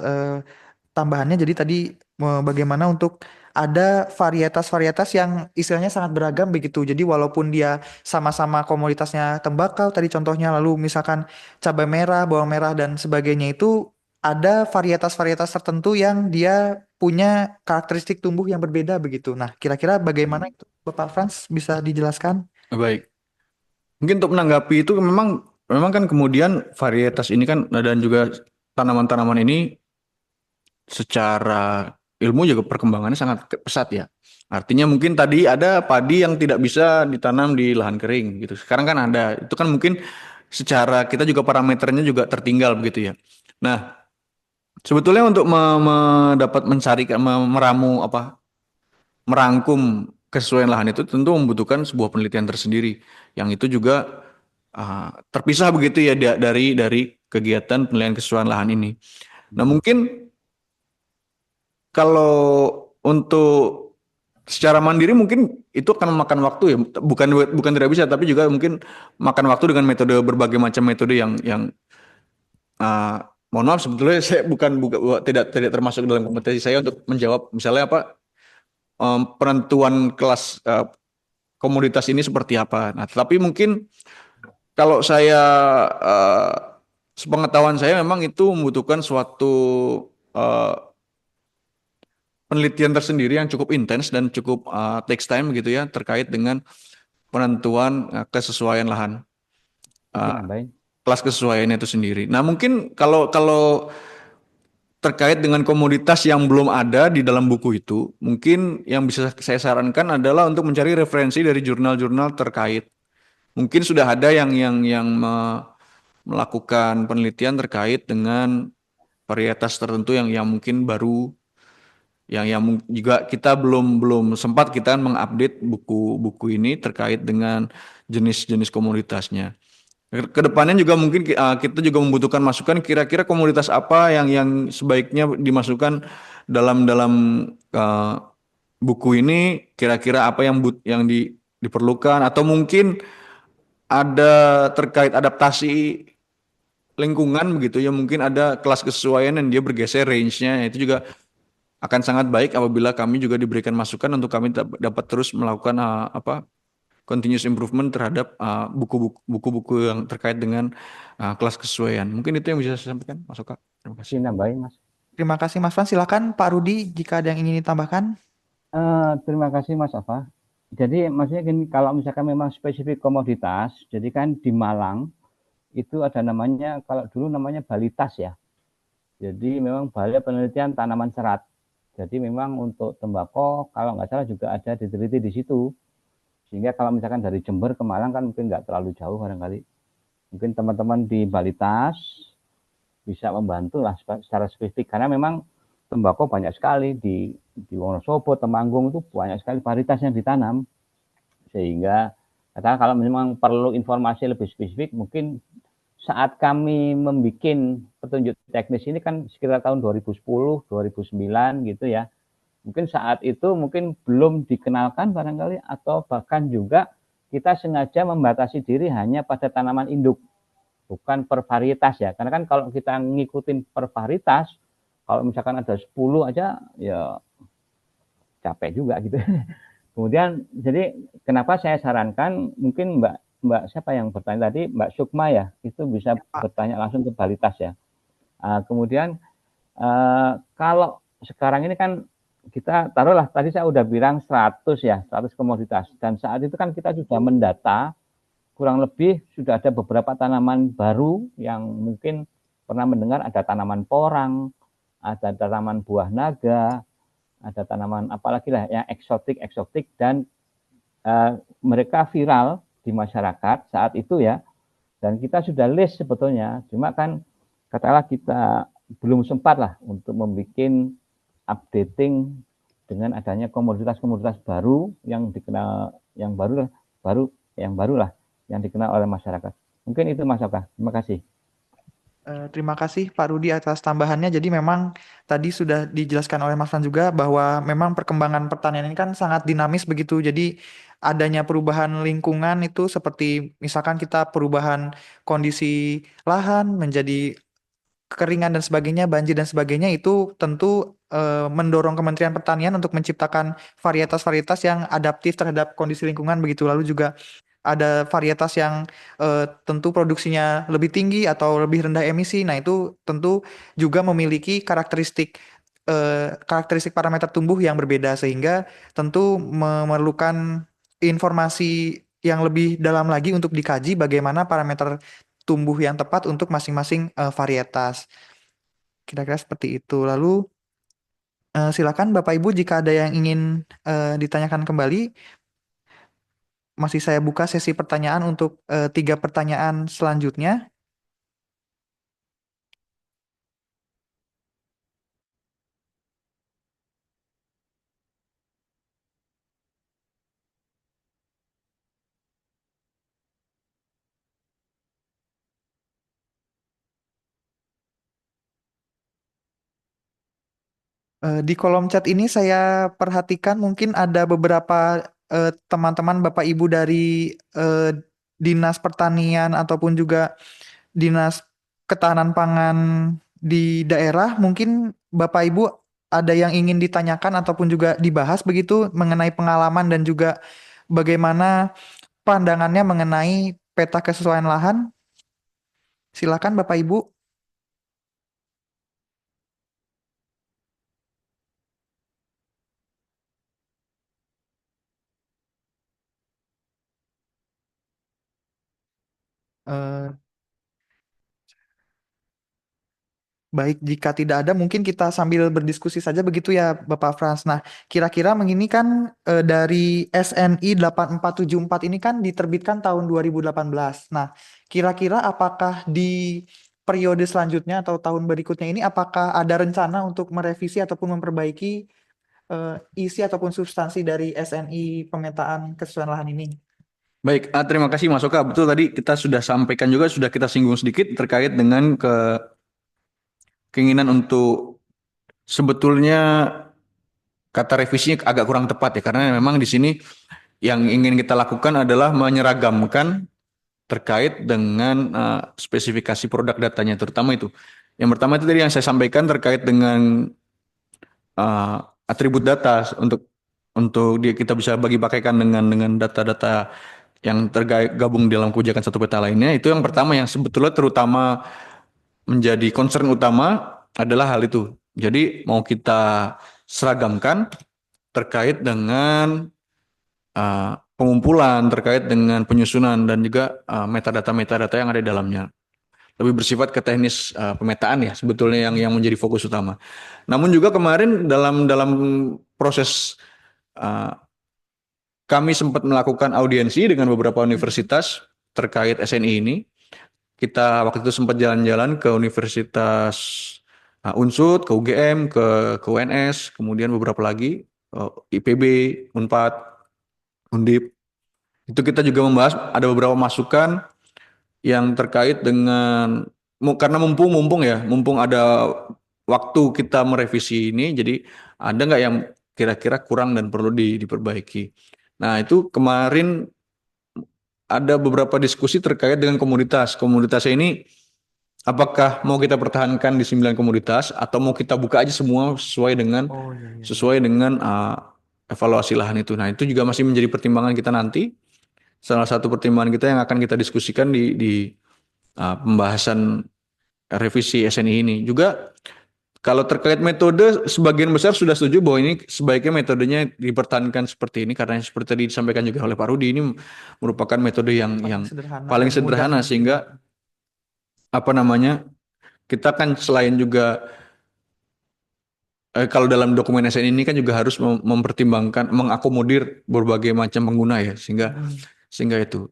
tambahannya. Jadi tadi bagaimana untuk ada varietas-varietas yang istilahnya sangat beragam begitu. Jadi walaupun dia sama-sama komoditasnya tembakau tadi contohnya, lalu misalkan cabai merah, bawang merah dan sebagainya itu ada varietas-varietas tertentu yang dia punya karakteristik tumbuh yang berbeda begitu. Nah, kira-kira bagaimana itu Bapak Frans bisa dijelaskan? Baik. Mungkin untuk menanggapi itu memang memang kan kemudian varietas ini kan dan juga tanaman-tanaman ini secara ilmu juga perkembangannya sangat pesat ya. Artinya mungkin tadi ada padi yang tidak bisa ditanam di lahan kering gitu. Sekarang kan ada. Itu kan mungkin secara kita juga parameternya juga tertinggal begitu ya. Nah, sebetulnya untuk dapat mencari meramu apa merangkum kesesuaian lahan itu tentu membutuhkan sebuah penelitian tersendiri yang itu juga terpisah begitu ya dari kegiatan penilaian kesesuaian lahan ini. Nah, mungkin kalau untuk secara mandiri mungkin itu akan memakan waktu ya, bukan bukan tidak bisa, tapi juga mungkin makan waktu dengan metode berbagai macam metode yang uh, mohon maaf sebetulnya saya tidak termasuk dalam kompetensi saya untuk menjawab misalnya apa penentuan kelas komoditas ini seperti apa. Nah, tetapi mungkin kalau saya uh, sepengetahuan saya memang itu membutuhkan suatu uh, penelitian tersendiri yang cukup intens dan cukup takes time gitu ya terkait dengan penentuan kesesuaian lahan, Mungkin uh, nambahin. kelas kesesuaiannya itu sendiri. Nah, mungkin kalau terkait dengan komoditas yang belum ada di dalam buku itu, mungkin yang bisa saya sarankan adalah untuk mencari referensi dari jurnal-jurnal terkait. Mungkin sudah ada yang melakukan penelitian terkait dengan varietas tertentu yang mungkin baru, yang juga kita belum belum sempat kita mengupdate buku-buku ini terkait dengan jenis-jenis komoditasnya. Kedepannya juga mungkin kita juga membutuhkan masukan kira-kira komoditas apa yang sebaiknya dimasukkan dalam dalam uh, buku ini, kira-kira apa yang diperlukan, atau mungkin ada terkait adaptasi lingkungan begitu ya, mungkin ada kelas kesesuaian yang dia bergeser range-nya. Itu juga akan sangat baik apabila kami juga diberikan masukan untuk kami dapat terus melakukan continuous improvement terhadap buku-buku yang terkait dengan kelas kesesuaian. Mungkin itu yang bisa saya sampaikan, Mas Oka. Terima kasih. Mungkin nambahin, Mas. Terima kasih Mas Fran. Silakan Pak Rudi jika ada yang ingin ditambahkan. Terima kasih Mas Ava. Jadi maksudnya gini, kalau misalkan memang spesifik komoditas, jadi kan di Malang itu ada namanya, kalau dulu namanya Balitas ya. Jadi memang Balai Penelitian Tanaman Serat. Jadi memang untuk tembakau kalau nggak salah juga ada diteliti di situ. Sehingga kalau misalkan dari Jember ke Malang kan mungkin nggak terlalu jauh barangkali. Mungkin teman-teman di Balitas bisa membantu lah secara spesifik karena memang tembakau banyak sekali di Wonosobo, Temanggung itu banyak sekali varietas yang ditanam. Sehingga katakan kalau memang perlu informasi lebih spesifik mungkin saat kami membuat petunjuk teknis ini kan sekitar tahun 2010, 2009 gitu ya. Mungkin saat itu mungkin belum dikenalkan barangkali atau bahkan juga kita sengaja membatasi diri hanya pada tanaman induk, bukan per varietas ya. Karena kan kalau kita ngikutin per varietas, kalau misalkan ada 10 aja ya capek juga gitu. Kemudian jadi kenapa saya sarankan mungkin Mbak siapa yang bertanya tadi, Mbak Sukma ya, itu bisa bertanya langsung ke Balitas ya. Kemudian kalau sekarang ini kan kita taruhlah tadi saya udah bilang 100 ya, 100 komoditas dan saat itu kan kita sudah mendata kurang lebih sudah ada beberapa tanaman baru yang mungkin pernah mendengar ada tanaman porang, ada tanaman buah naga, ada tanaman apalagi lah yang eksotik dan mereka viral di masyarakat saat itu ya, dan kita sudah list sebetulnya, cuma kan katakanlah kita belum sempat lah untuk membuat updating dengan adanya komoditas-komoditas baru yang dikenal yang baru lah yang dikenal oleh masyarakat. Mungkin itu Mas Oka. Terima kasih. Terima kasih Pak Rudi atas tambahannya. Jadi memang tadi sudah dijelaskan oleh Mas Fran juga bahwa memang perkembangan pertanian ini kan sangat dinamis begitu. Jadi adanya perubahan lingkungan itu seperti misalkan kita perubahan kondisi lahan menjadi kekeringan dan sebagainya, banjir dan sebagainya itu tentu mendorong Kementerian Pertanian untuk menciptakan varietas-varietas yang adaptif terhadap kondisi lingkungan begitu. Lalu juga ada varietas yang tentu produksinya lebih tinggi atau lebih rendah emisi. Nah, itu tentu juga memiliki karakteristik parameter tumbuh yang berbeda sehingga tentu memerlukan informasi yang lebih dalam lagi untuk dikaji bagaimana parameter tumbuh yang tepat untuk masing-masing varietas. Kira-kira seperti itu. Lalu silakan Bapak Ibu jika ada yang ingin ditanyakan kembali. Masih saya buka sesi pertanyaan untuk 3 pertanyaan selanjutnya. Di kolom chat ini saya perhatikan mungkin ada beberapa teman-teman Bapak Ibu dari eh, Dinas Pertanian ataupun juga Dinas Ketahanan Pangan di daerah. Mungkin Bapak Ibu ada yang ingin ditanyakan ataupun juga dibahas begitu mengenai pengalaman dan juga bagaimana pandangannya mengenai peta kesesuaian lahan. Silakan Bapak Ibu. Baik, jika tidak ada mungkin kita sambil berdiskusi saja begitu ya Bapak Frans. Nah, kira-kira ini kan dari SNI 8474 ini kan diterbitkan tahun 2018. Nah, kira-kira apakah di periode selanjutnya atau tahun berikutnya ini apakah ada rencana untuk merevisi ataupun memperbaiki isi ataupun substansi dari SNI pemetaan kesesuaian lahan ini? Baik, terima kasih Mas Oka. Betul tadi kita sudah sampaikan juga, sudah kita singgung sedikit terkait dengan keinginan untuk sebetulnya kata revisinya agak kurang tepat ya, karena memang di sini yang ingin kita lakukan adalah menyeragamkan terkait dengan spesifikasi produk datanya, terutama itu. Yang pertama itu tadi yang saya sampaikan terkait dengan uh, atribut data untuk kita bisa bagi pakaikan dengan data-data yang tergabung dalam kebijakan satu peta lainnya. Itu yang pertama yang sebetulnya terutama menjadi concern utama adalah hal itu. Jadi mau kita seragamkan terkait dengan pengumpulan, terkait dengan penyusunan dan juga metadata-metadata yang ada di dalamnya. Lebih bersifat ke teknis pemetaan ya sebetulnya yang menjadi fokus utama. Namun juga kemarin dalam proses kami sempat melakukan audiensi dengan beberapa universitas terkait SNI ini. Kita waktu itu sempat jalan-jalan ke Universitas Unsud, ke UGM, ke UNS, kemudian beberapa lagi IPB, Unpad, Undip. Itu kita juga membahas ada beberapa masukan yang terkait dengan karena mumpung ada waktu kita merevisi ini, jadi ada nggak yang kira-kira kurang dan perlu diperbaiki. Nah itu kemarin ada beberapa diskusi terkait dengan komoditas. Komoditasnya ini apakah mau kita pertahankan di 9 komoditas atau mau kita buka aja semua sesuai dengan evaluasi lahan itu. Nah itu juga masih menjadi pertimbangan kita nanti. Salah satu pertimbangan kita yang akan kita diskusikan di pembahasan revisi SNI ini. Juga kalau terkait metode, sebagian besar sudah setuju bahwa ini sebaiknya metodenya dipertahankan seperti ini karena seperti tadi disampaikan juga oleh Pak Rudi, ini merupakan metode yang paling sederhana sehingga kita kan selain juga kalau dalam dokumen SNI ini kan juga harus mempertimbangkan mengakomodir berbagai macam pengguna ya sehingga itu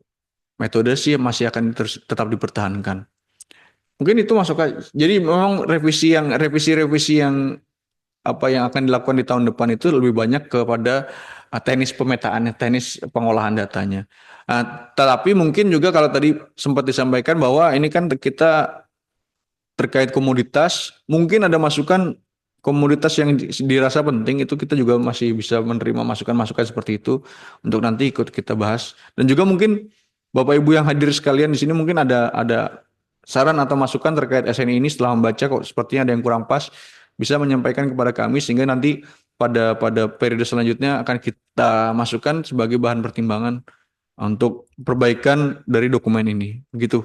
metode sih masih akan tetap dipertahankan. Mungkin itu masuk. Jadi memang revisi yang yang akan dilakukan di tahun depan itu lebih banyak kepada teknis pemetaannya, teknis pengolahan datanya. Tetapi mungkin juga kalau tadi sempat disampaikan bahwa ini kan kita terkait komoditas, mungkin ada masukan komoditas yang dirasa penting itu kita juga masih bisa menerima masukan-masukan seperti itu untuk nanti ikut kita bahas. Dan juga mungkin Bapak Ibu yang hadir sekalian di sini mungkin ada saran atau masukan terkait SNI ini setelah membaca kok sepertinya ada yang kurang pas, bisa menyampaikan kepada kami sehingga nanti pada periode selanjutnya akan kita masukkan sebagai bahan pertimbangan untuk perbaikan dari dokumen ini. Begitu.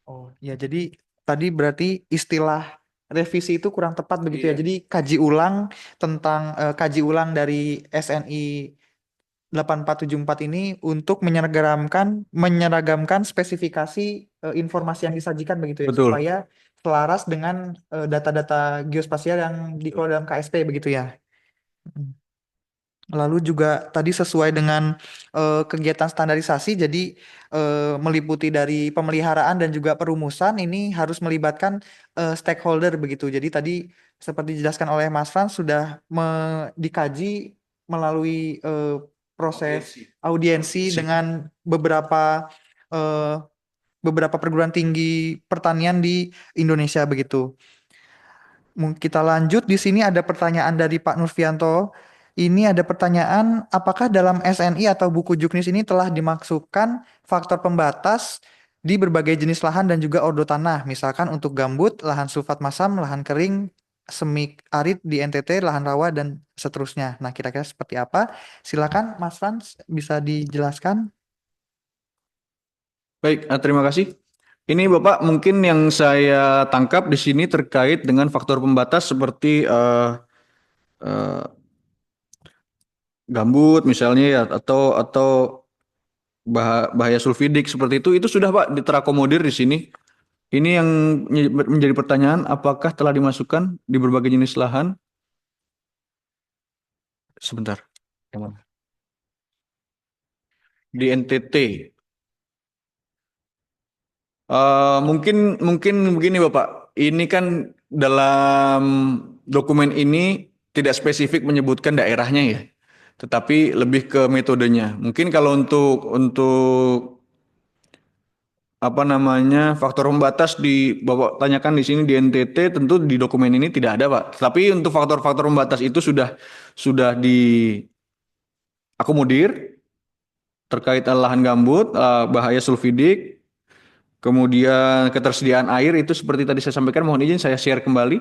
Oh, ya jadi tadi berarti istilah revisi itu kurang tepat begitu ya. Iya. Jadi kaji ulang dari SNI 8474 ini untuk menyeragamkan spesifikasi informasi yang disajikan begitu ya, Betul. supaya selaras dengan data-data geospasial yang dikelola dalam KSP begitu ya. Lalu juga tadi sesuai dengan kegiatan standarisasi, jadi meliputi dari pemeliharaan dan juga perumusan ini harus melibatkan stakeholder begitu. Jadi tadi seperti dijelaskan oleh Mas Frans sudah dikaji melalui proses audiensi dengan beberapa perguruan tinggi pertanian di Indonesia begitu. Kita lanjut, di sini ada pertanyaan dari Pak Nurfianto. Ini ada pertanyaan, apakah dalam SNI atau buku Juknis ini telah dimaksudkan faktor pembatas di berbagai jenis lahan dan juga ordo tanah, misalkan untuk gambut, lahan sulfat masam, lahan kering, semi arid di NTT, lahan rawa, dan seterusnya. Nah, kira-kira seperti apa? Silakan Mas Frans, bisa dijelaskan? Baik, terima kasih. Ini Bapak mungkin yang saya tangkap di sini terkait dengan faktor pembatas seperti gambut misalnya ya atau bahaya sulfidik seperti itu sudah Pak diterakomodir di sini Ini yang menjadi pertanyaan, apakah telah dimasukkan di berbagai jenis lahan? Sebentar. Yang mana? Di NTT. Mungkin mungkin begini Bapak. Ini kan dalam dokumen ini tidak spesifik menyebutkan daerahnya ya, tetapi lebih ke metodenya. Mungkin kalau untuk apa namanya faktor pembatas di Bapak tanyakan di sini di NTT, tentu di dokumen ini tidak ada Pak. Tapi untuk faktor-faktor pembatas itu sudah diakomodir terkait lahan gambut, bahaya sulfidik, kemudian ketersediaan air itu seperti tadi saya sampaikan. Mohon izin saya share kembali.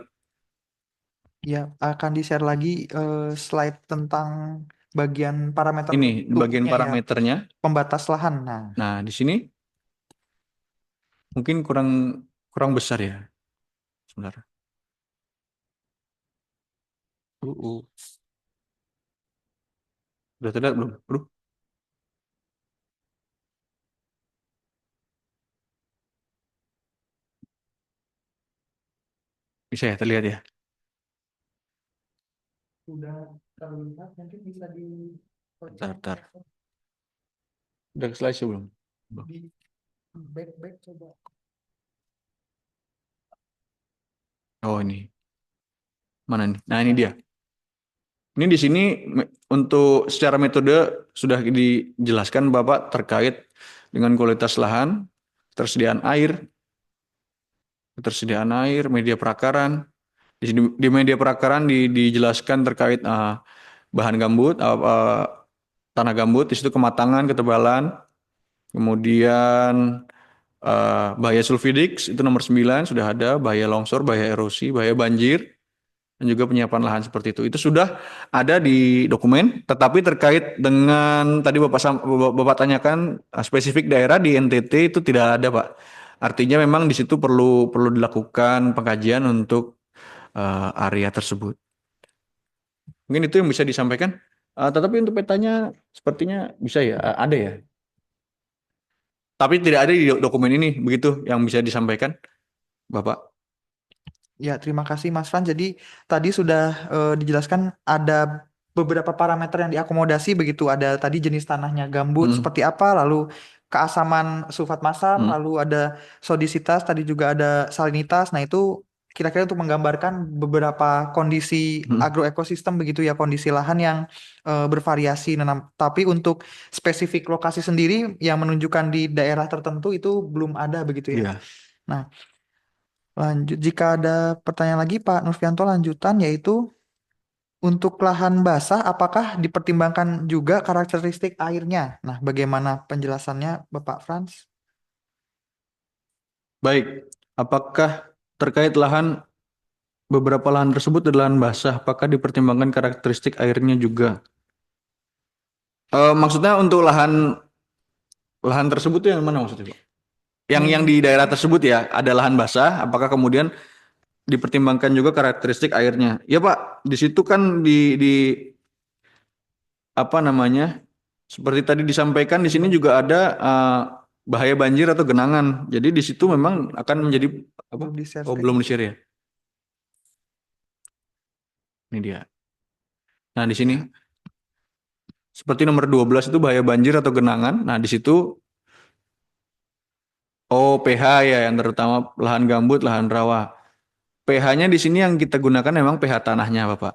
Ya, akan di-share lagi slide tentang bagian parameter Ini bagian hukumnya ya, parameternya. pembatas lahan. Nah, Nah, di sini mungkin kurang kurang besar ya. Sebentar. Uh, uh. Udah terlihat belum? Aduh, bisa ya terlihat ya. sudah terlihat, mungkin bisa di Bentar. Udah ke slide sebelum. di back coba. Oh ini. Mana nih? Nah, ini dia. Ini di sini untuk secara metode sudah dijelaskan Bapak terkait dengan kualitas lahan, ketersediaan air, media perakaran. Di sini di media perakaran dijelaskan terkait bahan gambut, tanah gambut, di situ kematangan, ketebalan, kemudian bahaya sulfidik itu nomor 9 sudah ada, bahaya longsor, bahaya erosi, bahaya banjir, dan juga penyiapan lahan seperti itu. Itu sudah ada di dokumen, tetapi terkait dengan tadi Bapak tanyakan spesifik daerah di NTT itu tidak ada, Pak. Artinya memang di situ perlu dilakukan pengkajian untuk area tersebut. Mungkin itu yang bisa disampaikan. Tetapi untuk petanya sepertinya bisa ya, ada ya. Tapi tidak ada di dokumen ini, begitu yang bisa disampaikan, Bapak. Ya, terima kasih Mas Fran. Jadi tadi sudah dijelaskan ada beberapa parameter yang diakomodasi begitu. Ada tadi jenis tanahnya gambut Hmm. seperti apa, lalu keasaman sulfat masam, Hmm. lalu ada sodisitas, tadi juga ada salinitas. Nah, itu kira-kira untuk menggambarkan beberapa kondisi Hmm. agroekosistem begitu ya, kondisi lahan yang bervariasi. Nah, tapi untuk spesifik lokasi sendiri yang menunjukkan di daerah tertentu itu belum ada begitu ya. Iya. Nah, lanjut, jika ada pertanyaan lagi Pak Nurfianto, lanjutan yaitu untuk lahan basah apakah dipertimbangkan juga karakteristik airnya? Nah, bagaimana penjelasannya Bapak Franz? Baik. Apakah terkait beberapa lahan tersebut adalah lahan basah, apakah dipertimbangkan karakteristik airnya juga? Maksudnya untuk lahan tersebut itu yang mana maksudnya, Pak? Yang di daerah tersebut ya, ada lahan basah, apakah kemudian dipertimbangkan juga karakteristik airnya? Ya Pak, di situ kan di apa namanya? Seperti tadi disampaikan di sini juga ada bahaya banjir atau genangan. Jadi di situ memang akan menjadi apa? Belum di-share Oh, slide. belum di-share ya. Ini dia. Nah, di sini seperti nomor 12 itu bahaya banjir atau genangan. Nah, di situ pH ya yang terutama lahan gambut, lahan rawa. pH-nya di sini yang kita gunakan memang pH tanahnya, Bapak.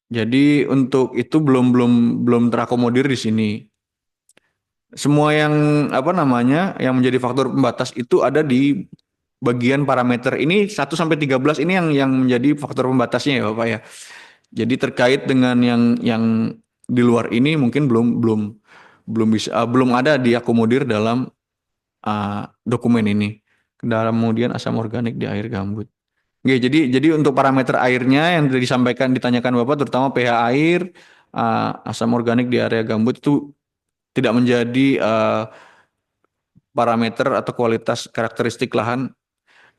Jadi untuk itu belum terakomodir di sini. Semua yang apa namanya yang menjadi faktor pembatas itu ada di bagian parameter. Ini 1 sampai 13 ini yang menjadi faktor pembatasnya ya, Bapak ya. Jadi terkait dengan yang di luar ini mungkin belum ada diakomodir dalam dokumen ini. Kemudian asam organik di air gambut. Oke, jadi untuk parameter airnya yang tadi ditanyakan Bapak terutama pH air, asam organik di area gambut itu tidak menjadi parameter atau kualitas karakteristik lahan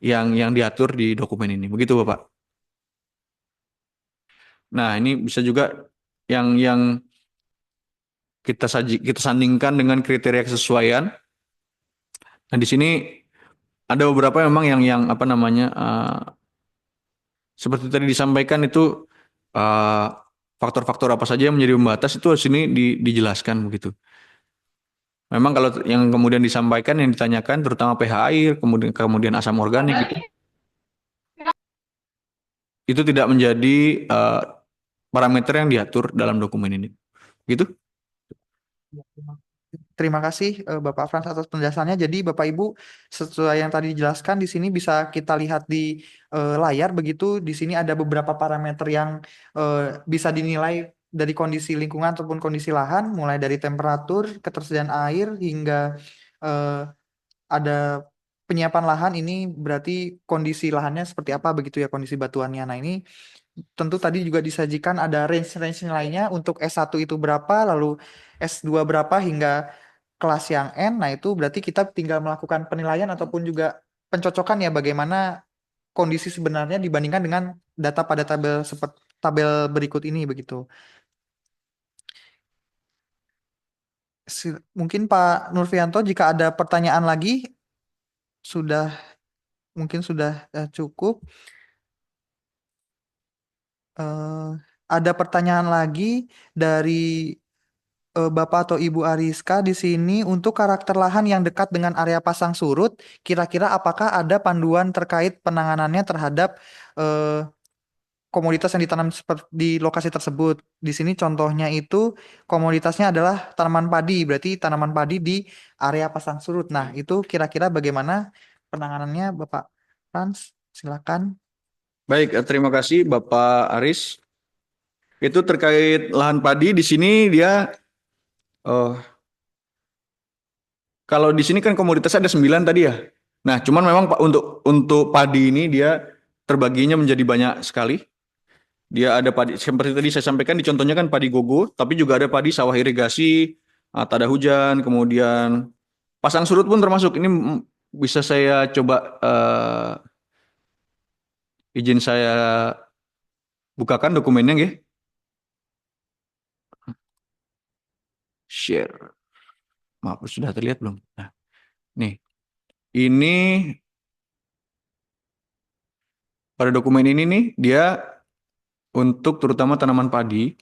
yang diatur di dokumen ini. Begitu Bapak. Nah, ini bisa juga yang kita sandingkan dengan kriteria kesesuaian. Nah, di sini ada beberapa memang yang apa namanya seperti tadi disampaikan itu eh, faktor-faktor apa saja yang menjadi pembatas itu di sini dijelaskan begitu. Memang kalau yang kemudian disampaikan yang ditanyakan terutama pH air, kemudian asam organik itu tidak menjadi parameter yang diatur dalam dokumen ini. Gitu? Terima kasih Bapak Frans atas penjelasannya. Jadi Bapak Ibu sesuai yang tadi dijelaskan di sini bisa kita lihat di layar begitu. Di sini ada beberapa parameter yang bisa dinilai dari kondisi lingkungan ataupun kondisi lahan, mulai dari temperatur, ketersediaan air hingga eh, ada penyiapan lahan. Ini berarti kondisi lahannya seperti apa begitu ya, kondisi batuannya. Nah ini tentu tadi juga disajikan ada range-range nilainya untuk S1 itu berapa, lalu S2 berapa hingga kelas yang N. Nah, itu berarti kita tinggal melakukan penilaian ataupun juga pencocokan ya bagaimana kondisi sebenarnya dibandingkan dengan data pada tabel seperti tabel berikut ini begitu. Mungkin Pak Nurfianto jika ada pertanyaan lagi sudah mungkin sudah cukup. Eh, ada pertanyaan lagi dari Bapak atau Ibu Ariska di sini untuk karakter lahan yang dekat dengan area pasang surut, kira-kira apakah ada panduan terkait penanganannya terhadap eh, komoditas yang ditanam di lokasi tersebut? Di sini contohnya itu komoditasnya adalah tanaman padi, berarti tanaman padi di area pasang surut. Nah, itu kira-kira bagaimana penanganannya, Bapak Frans? Silakan. Baik, terima kasih Bapak Aris. Itu terkait lahan padi di sini dia kalau di sini kan komoditasnya ada 9 tadi ya. Nah, cuman memang untuk padi ini dia terbaginya menjadi banyak sekali. Dia ada padi seperti tadi saya sampaikan di contohnya kan padi gogo, tapi juga ada padi sawah irigasi, tada hujan, kemudian pasang surut pun termasuk. Ini bisa saya coba izin saya bukakan dokumennya nggih. Share. Maaf, sudah terlihat belum? Nah, nih. Ini pada dokumen ini nih dia untuk terutama tanaman padi,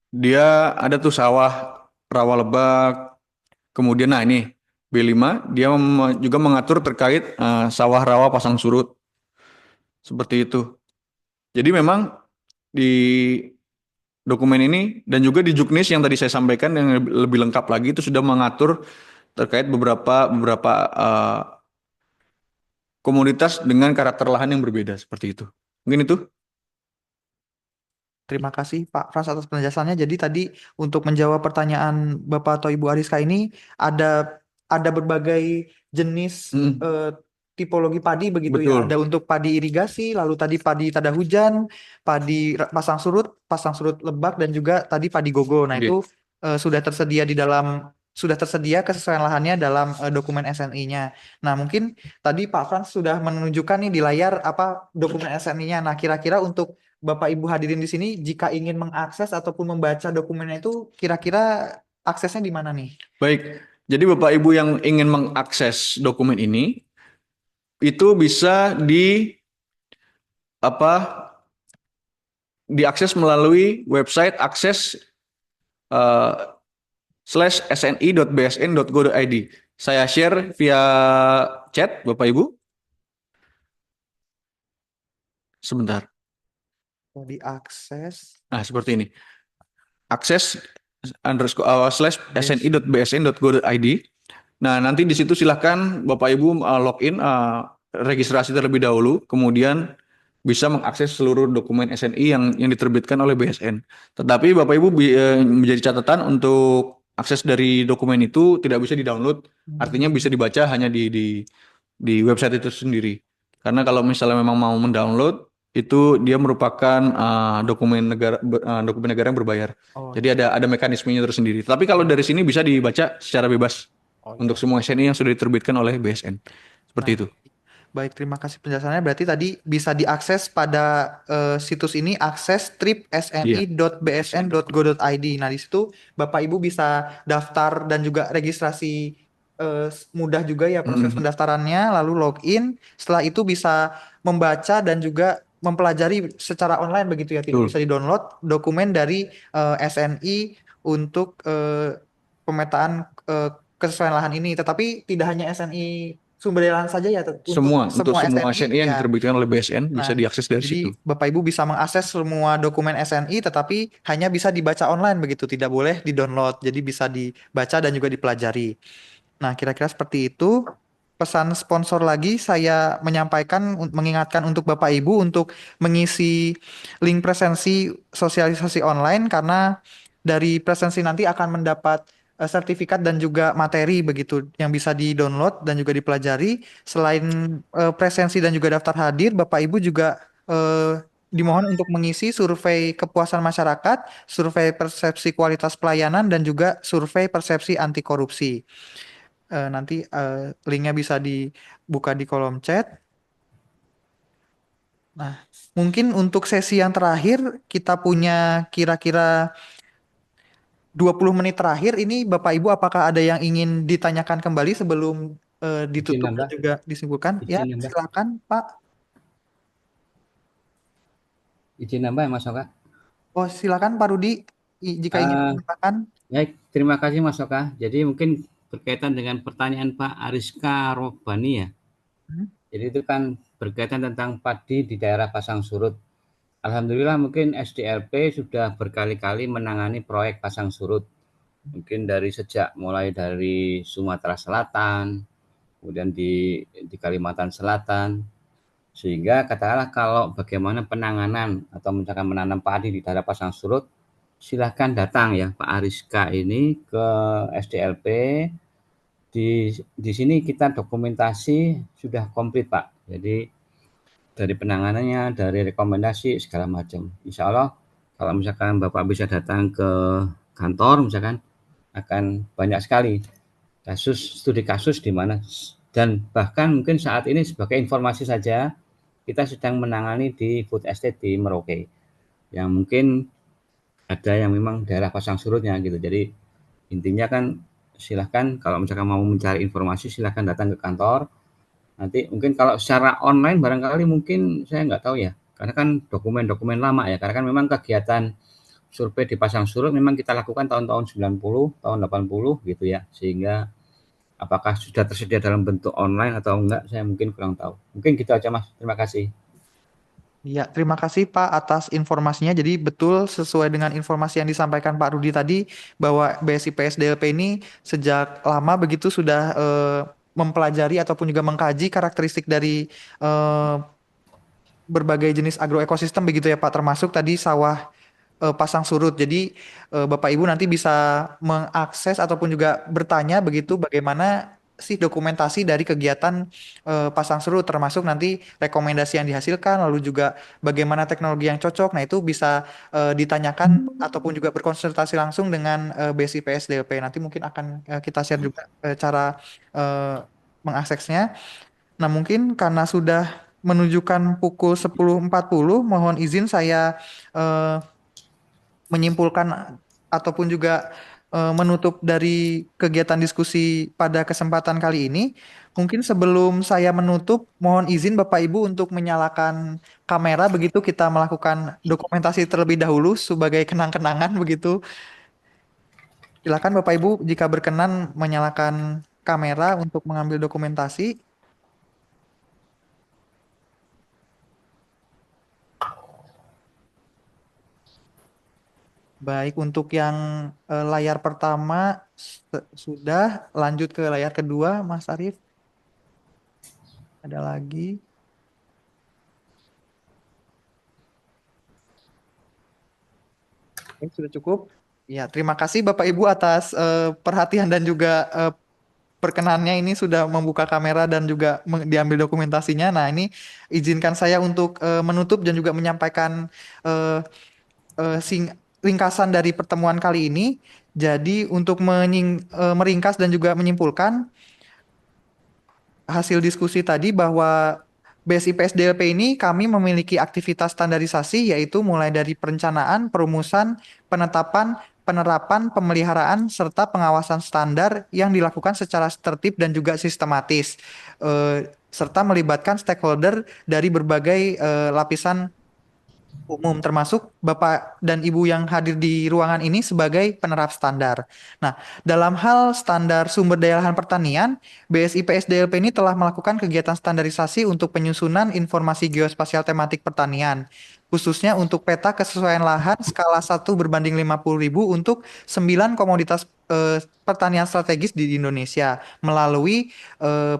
dia ada tuh sawah rawa lebak, kemudian nah ini B5 dia juga mengatur terkait sawah rawa pasang surut. Seperti itu. Jadi memang di dokumen ini dan juga di Juknis yang tadi saya sampaikan yang lebih lengkap lagi itu sudah mengatur terkait beberapa komoditas dengan karakter lahan yang berbeda seperti itu. Mungkin itu. Terima kasih Pak Frans atas penjelasannya. Jadi tadi untuk menjawab pertanyaan Bapak atau Ibu Ariska ini ada berbagai jenis tipologi padi begitu ya. Betul. Ada untuk padi irigasi, lalu tadi padi tada hujan, padi pasang surut lebak dan juga tadi padi gogo. Nah, Oke. itu sudah tersedia kesesuaian lahannya dalam dokumen SNI-nya. Nah, mungkin tadi Pak Frans sudah menunjukkan nih di layar apa dokumen SNI-nya. Nah, kira-kira untuk Bapak Ibu hadirin di sini jika ingin mengakses ataupun membaca dokumennya itu kira-kira aksesnya di mana nih? Baik. Jadi Bapak Ibu yang ingin mengakses dokumen ini itu bisa diakses melalui website akses /sni.bsn.go.id. Saya share via chat Bapak Ibu. Sebentar. Diakses. Nah, seperti ini. Akses /sni.bsn.go.id. Nah, nanti di situ silahkan Bapak Ibu login, registrasi terlebih dahulu, kemudian bisa mengakses seluruh dokumen SNI yang diterbitkan oleh BSN. Tetapi Bapak Ibu menjadi catatan untuk akses dari dokumen itu tidak bisa di-download, artinya bisa dibaca hanya di website itu sendiri. Karena kalau misalnya memang mau mendownload, itu dia merupakan dokumen negara yang berbayar. Oh, Jadi ada mekanismenya tersendiri. Tapi kalau dari sini bisa dibaca secara bebas untuk semua SNI yang sudah diterbitkan oleh BSN. Seperti itu. Baik, terima kasih penjelasannya. Berarti tadi bisa diakses pada situs ini akses sni.bsn.go.id. Nah, di situ Bapak Ibu bisa daftar dan juga registrasi mudah juga ya proses pendaftarannya, lalu login. Setelah itu bisa membaca dan juga mempelajari secara online begitu ya, tidak Betul. bisa di-download dokumen dari SNI untuk pemetaan kesesuaian lahan ini. Tetapi tidak hanya SNI sumber daya lahan saja ya, untuk Untuk semua semua SNI SNI yang ya. diterbitkan oleh BSN bisa Nah, diakses dari situ. jadi Bapak Ibu bisa mengakses semua dokumen SNI, tetapi hanya bisa dibaca online begitu, tidak boleh di-download. Jadi bisa dibaca dan juga dipelajari. Nah, kira-kira seperti itu. Pesan sponsor lagi saya menyampaikan, mengingatkan untuk Bapak Ibu untuk mengisi link presensi sosialisasi online, karena dari presensi nanti akan mendapat sertifikat dan juga materi begitu yang bisa di-download dan juga dipelajari. Selain presensi dan juga daftar hadir, Bapak Ibu juga dimohon untuk mengisi survei kepuasan masyarakat, survei persepsi kualitas pelayanan, dan juga survei persepsi anti korupsi. Nanti linknya bisa dibuka di kolom chat. Nah, mungkin untuk sesi yang terakhir kita punya kira-kira 20 menit terakhir. Ini Bapak Ibu apakah ada yang ingin ditanyakan kembali sebelum Izin ditutup dan nambah, juga disimpulkan? Ya, izin nambah, silakan Pak. izin nambah ya Mas Oka. Oh, silakan Pak Rudi jika ingin Eh, menambahkan. Baik, terima kasih Mas Oka. Jadi mungkin berkaitan dengan pertanyaan Pak Ariska Robani ya. Hmm. Jadi itu kan berkaitan tentang padi di daerah pasang surut. Alhamdulillah mungkin SDLP sudah berkali-kali menangani proyek pasang surut. Mungkin mulai dari Sumatera Selatan, kemudian di Kalimantan Selatan. Sehingga katakanlah kalau bagaimana penanganan atau misalkan menanam padi di daerah pasang surut, silahkan datang ya Pak Ariska ini ke SDLP. Di sini kita dokumentasi sudah komplit Pak. Jadi dari penanganannya, dari rekomendasi segala macam. Insya Allah kalau misalkan Bapak bisa datang ke kantor misalkan akan banyak sekali studi kasus di mana, dan bahkan mungkin saat ini sebagai informasi saja kita sedang menangani di food estate di Merauke yang mungkin ada yang memang daerah pasang surutnya gitu. Jadi intinya kan silahkan kalau misalkan mau mencari informasi silahkan datang ke kantor. Nanti mungkin kalau secara online barangkali mungkin saya nggak tahu ya, karena kan dokumen-dokumen lama ya, karena kan memang kegiatan survei di pasang surut memang kita lakukan tahun-tahun 90, tahun 80 gitu ya, sehingga apakah sudah tersedia dalam bentuk online atau enggak saya mungkin kurang tahu. Mungkin gitu aja Mas, terima kasih. Ya, terima kasih Pak atas informasinya. Jadi betul sesuai dengan informasi yang disampaikan Pak Rudi tadi, bahwa BSI PSDLP ini sejak lama begitu sudah mempelajari ataupun juga mengkaji karakteristik dari berbagai jenis agroekosistem begitu ya Pak, termasuk tadi sawah pasang surut. Jadi Bapak Ibu nanti bisa mengakses ataupun juga bertanya begitu bagaimana sih dokumentasi dari kegiatan pasang surut, termasuk nanti rekomendasi yang dihasilkan, lalu juga bagaimana teknologi yang cocok. Nah, itu bisa ditanyakan ataupun juga berkonsultasi langsung dengan BSI PSDLP. Nanti mungkin akan kita share juga cara mengaksesnya. Nah, mungkin karena sudah menunjukkan pukul 10.40, mohon izin saya menyimpulkan ataupun juga menutup dari kegiatan diskusi pada kesempatan kali ini. Mungkin sebelum saya menutup, mohon izin Bapak Ibu untuk menyalakan kamera, begitu kita melakukan dokumentasi terlebih dahulu sebagai kenang-kenangan begitu. Silakan Bapak Ibu jika berkenan menyalakan kamera untuk mengambil dokumentasi. Baik, untuk yang layar pertama sudah, lanjut ke layar kedua, Mas Arief. Ada lagi. Oke, sudah cukup. Ya, terima kasih Bapak Ibu atas perhatian dan juga perkenannya, ini sudah membuka kamera dan juga diambil dokumentasinya. Nah, ini izinkan saya untuk menutup dan juga menyampaikan eh, ringkasan dari pertemuan kali ini. Jadi untuk meringkas dan juga menyimpulkan hasil diskusi tadi, bahwa BSI PSDLP ini kami memiliki aktivitas standarisasi, yaitu mulai dari perencanaan, perumusan, penetapan, penerapan, pemeliharaan, serta pengawasan standar yang dilakukan secara tertib dan juga sistematis, serta melibatkan stakeholder dari berbagai lapisan umum, termasuk Bapak dan Ibu yang hadir di ruangan ini sebagai penerap standar. Nah, dalam hal standar sumber daya lahan pertanian, BSI PSDLP ini telah melakukan kegiatan standarisasi untuk penyusunan informasi geospasial tematik pertanian, khususnya untuk peta kesesuaian lahan skala 1/50.000 untuk 9 komoditas pertanian strategis di Indonesia melalui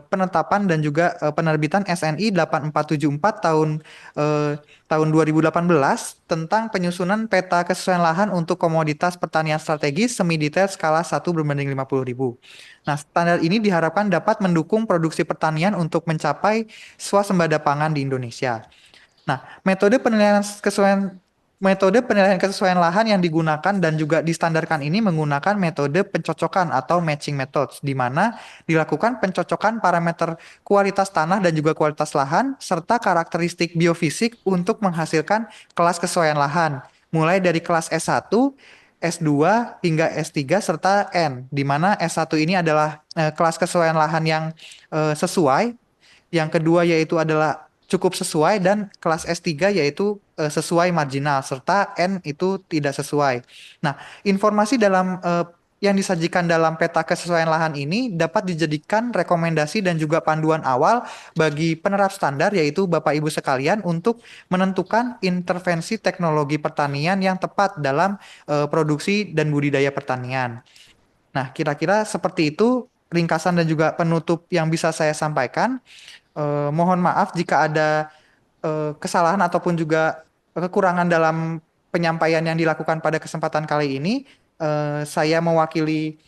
penetapan dan juga penerbitan SNI 8474 tahun 2018 tentang penyusunan peta kesesuaian lahan untuk komoditas pertanian strategis semi detail skala 1/50.000. Nah, standar ini diharapkan dapat mendukung produksi pertanian untuk mencapai swasembada pangan di Indonesia. Nah, metode penilaian kesesuaian lahan yang digunakan dan juga distandarkan ini menggunakan metode pencocokan atau matching methods, di mana dilakukan pencocokan parameter kualitas tanah dan juga kualitas lahan serta karakteristik biofisik untuk menghasilkan kelas kesesuaian lahan, mulai dari kelas S1, S2 hingga S3 serta N, di mana S1 ini adalah kelas kesesuaian lahan yang sesuai, yang kedua yaitu adalah cukup sesuai, dan kelas S3 yaitu sesuai marginal, serta N itu tidak sesuai. Nah, informasi yang disajikan dalam peta kesesuaian lahan ini dapat dijadikan rekomendasi dan juga panduan awal bagi penerap standar, yaitu Bapak Ibu sekalian, untuk menentukan intervensi teknologi pertanian yang tepat dalam produksi dan budidaya pertanian. Nah, kira-kira seperti itu ringkasan dan juga penutup yang bisa saya sampaikan. Mohon maaf jika ada kesalahan ataupun juga kekurangan dalam penyampaian yang dilakukan pada kesempatan kali ini. Saya mewakili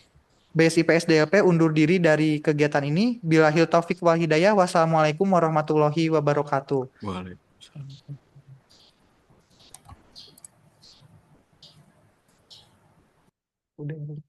BSI PSDLP undur diri dari kegiatan ini. Billahil taufik wal hidayah. Wassalamualaikum warahmatullahi wabarakatuh. Waalaikumsalam. Udah.